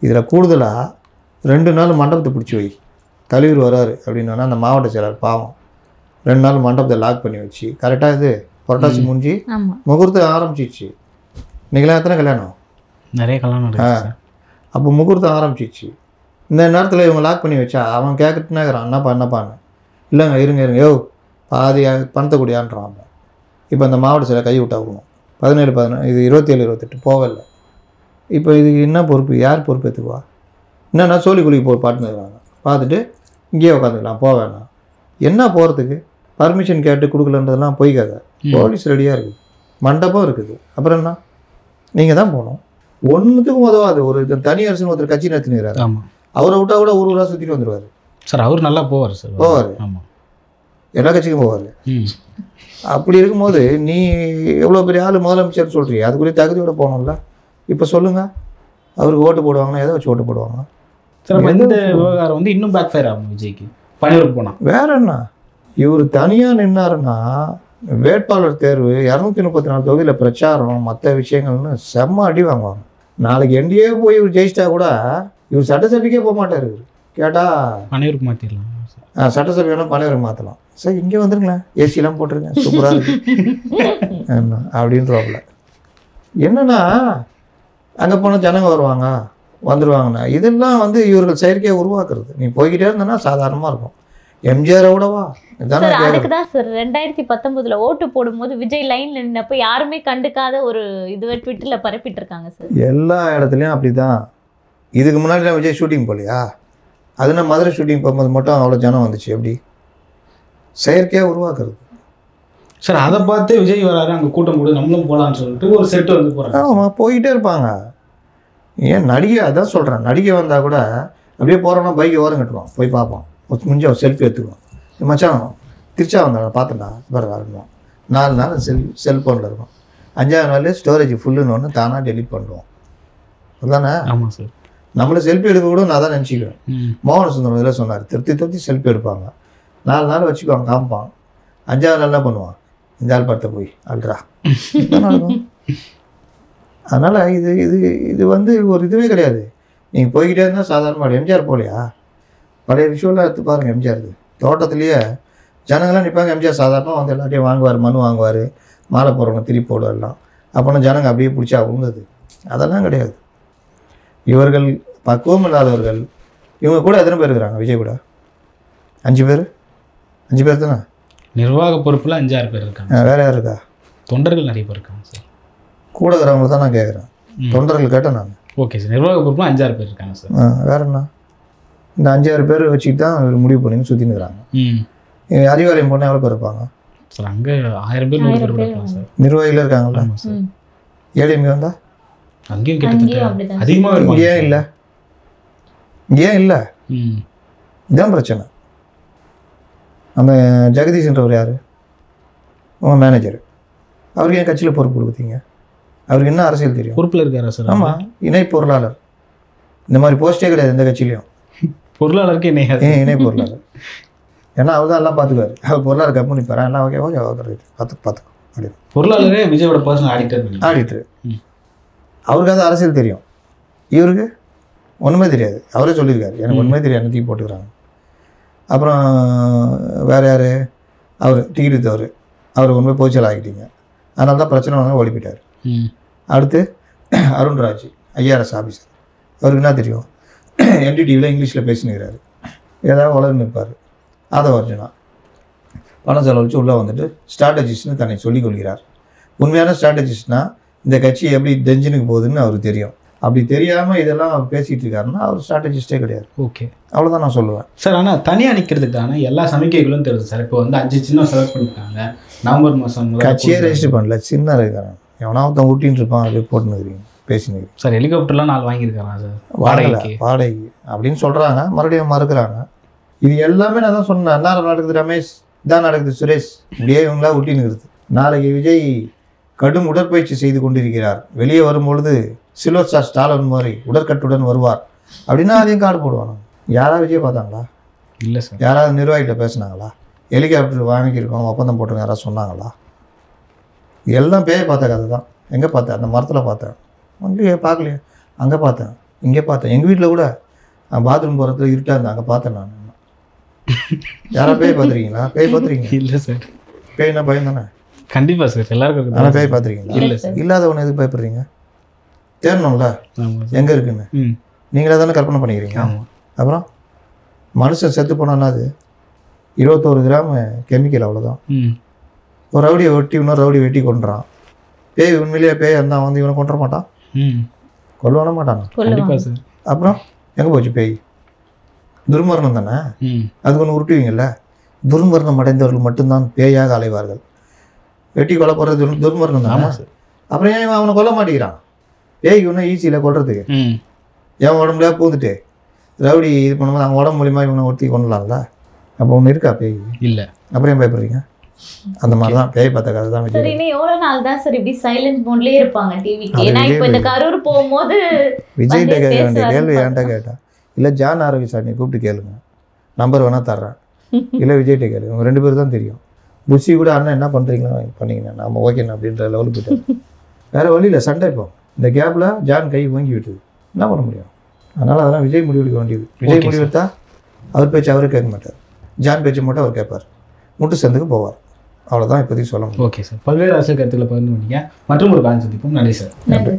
இதில் கூடுதலாக 2 நாள் மண்டபத்தை பிடிச்சி வை, தலைவர் வராரு அப்படின்னா அந்த மாவட்ட செயலர் பாவம் 2 நாள் மண்டபத்தை லாக் பண்ணி வச்சு கரெக்டாக இது புரட்டாசி முடிஞ்சு முகூர்த்தம் ஆரம்பிச்சிச்சு. இன்றைக்கெல்லாம் எத்தனை கல்யாணம்? நிறைய கல்யாணம். அப்போ முகூர்த்தம் ஆரம்பிச்சிச்சு. இந்த நேரத்தில் இவங்க லாக் பண்ணி வச்சா அவன் கேட்கட்டுனா இருக்கிறான், என்னப்பான்னு. இல்லைங்க இருங்க யோ பாதி பணத்தை கூடியான்றான். இப்போ அந்த மாவட்ட செயலர் கை விட்டாகணும். 17 இது 27 28 போகலை. இப்போ இதுக்கு என்ன பொறுப்பு? யார் பொறுப்பு எடுத்துக்குவா? என்னன்னா சோழி குழிக்கு போய் பாட்டுன்னு இருக்கிறாங்க. பார்த்துட்டு இங்கேயே உட்காந்துக்கலாம், போக வேணாம். என்ன போகிறதுக்கு பர்மிஷன் கேட்டு கொடுக்கலன்றதெல்லாம் போய்க்காத. போலீஸ் ரெடியாக இருக்குது, மண்டபம் இருக்குது, அப்புறம் என்ன? நீங்கள் தான் போகணும். ஒன்றுத்துக்கும் உதவாது. ஒரு தனி அரசுன்னு ஒருத்தர் கட்சி நடத்தினுக்கிறாரு, அவரை விட்டா கூட ஊராக சுற்றிட்டு வந்துடுவார் சார். அவர் நல்லா போவார் சார். போவார், எல்லா கட்சிக்கும் போவார். அப்படி இருக்கும்போது நீ எவ்வளோ பெரிய ஆள் முதலமைச்சர் சொல்கிறீங்க, அதுக்குரிய தகுதியோட போகணும்ல. இப்போ சொல்லுங்கள், அவருக்கு ஓட்டு போடுவாங்கன்னா எதை வச்சு ஓட்டு போடுவாங்க? சார் இந்த விவகாரம் வந்து இன்னும் பேக் ஃபயர் ஆகும் விஜய்க்கு. பணியூருக்கு போனால் வேற என்ன, இவர் தனியாக நின்னாருன்னா வேட்பாளர் தேர்வு 234 தொகுதியில் பிரச்சாரம் மற்ற விஷயங்கள்னு செம்ம அடி வாங்குவாங்க. நாளைக்கு என்டிஏ போய் இவர் ஜெயிச்சிட்டா கூட இவர் சட்டசபைக்கே போக மாட்டார். இவர் கேட்டால் பணியூருக்கு மாற்றிடலாம், சட்டசபை வேணால் பணியூருக்கு மாற்றலாம். சார் இங்கே வந்துருங்களேன், ஏசிலாம் போட்டிருக்கேன், சூப்பராக இருக்கு என்ன அப்படின்றவாப்புல. என்னன்னா அங்கே போனால் ஜனங்க வருவாங்க வந்துடுவாங்கண்ணா. இதெல்லாம் வந்து இவர்கள் செயற்கையாக உருவாக்குறது. நீ போய்கிட்டே இருந்தனா சாதாரணமாக இருக்கும். எம்ஜிஆரோடவா அதுக்கு தான் சார் 2019 ஓட்டு போடும்போது விஜய் லைன்ல நின்னப்ப யாருமே கண்டுக்காத ஒரு இதுவே ட்விட்டர்ல பரப்பிட்டு இருக்காங்க சார். எல்லா இடத்துலையும் அப்படி தான். இதுக்கு முன்னாடி விஜய் ஷூட்டிங் போகலையா? அதுனா மதுரை ஷூட்டிங் போகும்போது மட்டும் அவ்வளோ ஜனம் வந்துச்சு. எப்படி செயற்கையாக உருவாக்குறது சார். அதை பார்த்து விஜய் வராரு, அங்கே கூட்டம் கூட நம்மளும் போகலான்னு சொல்லிட்டு ஒரு செட்டு வந்து போகிறாங்க. ஆமாம், போய்கிட்டே இருப்பாங்க. ஏன் நடிகை அதான் சொல்கிறேன், நடிகை வந்தால் கூட அப்படியே போகிறோன்னா பைக்கை ஓரம் கட்டுவான், போய் பார்ப்போம், முடிஞ்ச செல்ஃபி எடுத்துக்குவோம். மச்சான் திருச்சா வந்தாங்க பார்த்தேன்டா வேறு வரணும். 4 நாள் செல்ஃபோனில் இருக்கும். 5ஆவது நாள் ஸ்டோரேஜ் ஃபுல்லுன்னு ஒன்று தானாக டெலிட் பண்ணுவோம். அதுதானே? ஆமாம் சார். நம்மளை செல்ஃபி எடுக்க கூட நான் தான் நினச்சிக்குவேன். மோகன சுந்தரம் இதில் சொன்னார், திருத்தி செல்ஃபி எடுப்பாங்க. 4 நாள் வச்சுக்குவாங்க, காமிப்பான். 5ஆவது நாள் என்ன பண்ணுவான், இந்த ஆள் படத்தை போய் அல்ட்ரா. அதனால் இது இது இது வந்து ஒரு இதுவே கிடையாது. நீங்கள் போய்கிட்டே இருந்தால் சாதாரணமாக. எம்ஜிஆர் போகலையா? பழைய விஷயம்லாம் எடுத்து பாருங்கள். எம்ஜிஆருக்கு தோட்டத்துலேயே ஜனங்கள்லாம் நிற்பாங்க. எம்ஜிஆர் சாதாரணமாக வந்து எல்லாத்தையும் வாங்குவார், மனு வாங்குவார், மாலை போடுறவங்க திருப்பி போடுவார்லாம். அப்போனா ஜனங்க அப்படியே பிடிச்சா உழுந்தது. அதெல்லாம் கிடையாது. இவர்கள் பக்குவம் இல்லாதவர்கள். இவங்க கூட எத்தனை பேர் இருக்கிறாங்க விஜய் கூட? 5 பேர் 5 பேர் தானே. நிர்வாக பொறுப்பில் 5-6 பேர் இருக்காங்க. வேறு யார் இருக்கா? தொண்டர்கள் நிறைய பேர் இருக்காங்க சார். கூட இருக்கிறவங்க தான் நான் கேட்குறேன். தொண்டர்கள் கேட்டேன் நான். Okay sir. நிர்வாக பொறுப்பில் 5-6 பேர் இருக்காங்க சார். வேற என்ன, இந்த 5-6 பேர் வச்சுக்கிட்டு தான் முடிவு பண்ணின்னு சுற்றின்னு இருக்கிறாங்க. அறிவாலயம் போனால் எவ்வளோ பேர் இருப்பாங்க சார்? அங்கே 1000 பேர் 100 பேர் இருக்காங்க சார். நிர்வாகிகள் இருக்காங்களா? ஏடிஎம்கே வந்தால் அங்கேயும் கிட்டத்தட்ட அதிகமாக இருக்கும். இங்கே ஏன் இல்லை? இங்கே ஏன் இல்லை? இதுதான் பிரச்சனை. அந்த ஜெகதீஷ்ன்றவர் யார்? உங்கள் மேனேஜர். அவருக்கு ஏன் கட்சியில் பொறுப்பு கொடுத்தீங்க? அவருக்கு என்ன அரசியல் தெரியும்? பொறுப்பில் இருக்காரா சார்? ஆமாம், இணை பொருளாளர். இந்த மாதிரி போஸ்ட்டே கிடையாது எந்த கட்சியிலையும். பொருளாளருக்கு இணை பொருளாளர். ஏன்னா அவர் தான் எல்லாம் பார்த்துக்குவார். அவர் பொருளாளர் கம்பெனி போகிறேன் எல்லாம் ஓகே ஓகே பார்த்துக்கோ அப்படின்னு. பொருளாளரே விஜயோட பர்சனல் ஆடிட்டர். அவருக்கு அது அரசியல் தெரியும், இவருக்கு ஒன்றுமே தெரியாது. அவரே சொல்லியிருக்காரு, எனக்கு ஒன்றுமே தெரியாது, என்ன தூக்கி போட்டுக்கிறாங்க. அப்புறம் வேறு யார்? அவர் டிக்கெட் வித்தவர். அவர் ஒன்றுமே போச்சல் ஆகிட்டீங்க, அதனால தான் பிரச்சனை வந்து ஓடி போயிட்டார். அடுத்து அருண்ராஜ் ஐஆர்எஸ் ஆஃபீஸர். அவருக்கு என்ன தெரியும்? என்டிடிவியில் இங்கிலீஷில் பேசினுக்கிறாரு, ஏதாவது வளர்ந்து நிற்பார். அதை அர்ஜுனா பணம் செலவழித்து உள்ளே வந்துட்டு ஸ்ட்ராட்டஜிஸ்ட்னு தன்னை சொல்லிக் கொள்கிறார். உண்மையான ஸ்ட்ராட்டஜிஸ்ட்னால் இந்த கட்சி எப்படி டென்ஷனுக்கு போகுதுன்னு அவருக்கு தெரியும். அப்படி தெரியாமல் இதெல்லாம் அவர் பேசிகிட்டு இருக்காருன்னா அவர் ஸ்ட்ராட்டஜிஸ்டே கிடையாது. ஓகே, அவ்வளோதான் நான் சொல்லுவேன் சார். ஆனால் தனியாக நிற்கிறதுக்கான எல்லா சமிக்கைகளும் தெரியுது சார். இப்போ வந்து 5 சின்னம் செலக்ட் பண்ணியிருக்காங்க. நவம்பர் மாதம் கட்சியே ரெஜிஸ்டர் பண்ணல, சின்ன இருக்கிறான். எவனா ஒருத்தன் ஊட்டின்னு இருப்பான், அப்படியே போட்டுன்னு பேசினு சார். ஹெலிகாப்டர்லாம் 4 வாங்கியிருக்காங்க சார் வாடகைக்கு அப்படின்னு சொல்கிறாங்க, மறுபடியும் மறுக்கிறாங்க. இது எல்லாமே நான் தான் சொன்னேன். என்ன நடக்குது ரமேஷ், இதான் நடக்குது சுரேஷ், இப்படியே இவங்களா ஊட்டினுங்கிறது. நாளைக்கு விஜய் கடும் உடற்பயிற்சி செய்து கொண்டிருக்கிறார், வெளியே வரும்பொழுது சில்வர் ஸ்டார் ஸ்டாலின் மாதிரி உடற்கட்டுடன் வருவார் அப்படின்னா அதையும் கார்டு போடுவாங்க. யாராவது விஜய் பார்த்தாங்களா? இல்லை சார். யாராவது நிர்வாகிகிட்ட பேசுனாங்களா? ஹெலிகாப்டர் வாங்கியிருக்கோம் ஒப்பந்தம் போட்டுருங்க யாராவது சொன்னாங்களா? எல்லாம் பேய பார்த்த கதை தான். எங்கே பார்த்தேன்? அந்த மரத்தில் பார்த்தேன். அங்கேயே பார்க்கலையே, அங்கே பார்த்தேன், இங்கே பார்த்தேன். எங்கள் வீட்டில் கூட பாத்ரூம் போகிறதுல இருட்டாக இருந்தேன், அங்கே பார்த்தேன் நான். யாரா பேய் பார்த்துருக்கீங்களா? பேய் பார்த்துருக்கீங்க? இல்லை சார். பேய்னா பயம் தானே? கண்டிப்பாக சார், எல்லாருக்கும். ஆனால் பேய் பார்த்துருக்கீங்களா? இல்லை சார். இல்லாதவனை எதுக்கு பயப்படுறீங்க? தேடணும்ல எங்கே இருக்குன்னு. நீங்களே தானே கற்பனை பண்ணிக்கிறீங்க. அப்புறம் மனுஷன் செத்து போனான்னா அது 21 கிராம் கெமிக்கல், அவ்வளோதான். ஒரு ரவுடியை வெட்டி இன்னொரு ரவுடி வெட்டி கொண்டுறான். பேய் உண்மையிலேயே பேய் இருந்தால் வந்து இவனை கொண்டுற மாட்டான், கொல்ல மாட்டானா? கண்டிப்பாக சார். அப்புறம் எங்கே போச்சு பேய்? துர்மரணம் தானே, அதுக்கு ஒன்று உருட்டுவீங்கல்ல. துர்மரணம் அடைந்தவர்கள் மட்டும்தான் பேயாக அலைவார்கள். வெட்டி கொலை போடுறது துர்மரணம் தானே. அப்புறம் ஏன் அவனை கொல்ல மாட்டேங்கிறான்? பேய்க்கு ஒன்றும் ஈஸியில் கொல்றதுக்கு. என் உடம்புல பூந்துட்டு ரவுடி இது பண்ணும்போது அவங்க உடம்பு மூலியமாக இவனை ஒருத்தி கொண்டலாம்ல. அப்போ ஒன்று இருக்கா பேய்? இல்லை. அப்புறம் ஏன் பயப்படுறீங்க? அந்த மாதிரி தான் பேய் பார்த்த கதை தான். சரி, இன்னும் எவ்வளோ நாள் தான் சார் இப்படி சைலண்ட் மோட்லேயே இருப்பாங்க டிவிக்கு? ஏன்னா இப்போ இந்த கரூர் போகும்போது விஜய்கிட்ட கேட்க வேண்டிய கேள்வி என்கிட்ட கேட்டா, இல்லை ஜான் ஆரோக்கிய சார் நீ கூப்பிட்டு கேளுங்க, நம்பர் வேணால் தர்றேன். இல்லை விஜய்கிட்ட கேளுங்க, உங்கள் 2 பேர் தான் தெரியும். புஷி கூட அண்ணன் என்ன பண்ணுறீங்களோ பண்ணிங்கண்ணா, நம்ம ஓகேண்ணா அப்படின்ற லெவலுக்கு போயிட்டு வேறு வழியில் சண்டை. இப்போ இந்த கேப்பில் ஜான் கை வாங்கி விட்டுது, என்ன பண்ண முடியும்? அதனால் அதெல்லாம் விஜய் முடிவெடுக்க வேண்டியது. விஜய் முடிவெடுத்தா அவர் பேச்சு அவரே கேட்க மாட்டார், ஜான் பேச்சு மட்டும் அவர் கேட்பார், முட்டு சந்துக்கு போவார். அவ்வளோதான் இப்போதைக்கு சொல்ல முடியும். ஓகே சார், பல்வேறு அரசியல் கருத்துக்களை பகிர்ந்து பண்ணிங்க. மற்றும் ஒரு காலம் சந்திப்போம். நன்றி சார். நன்றி.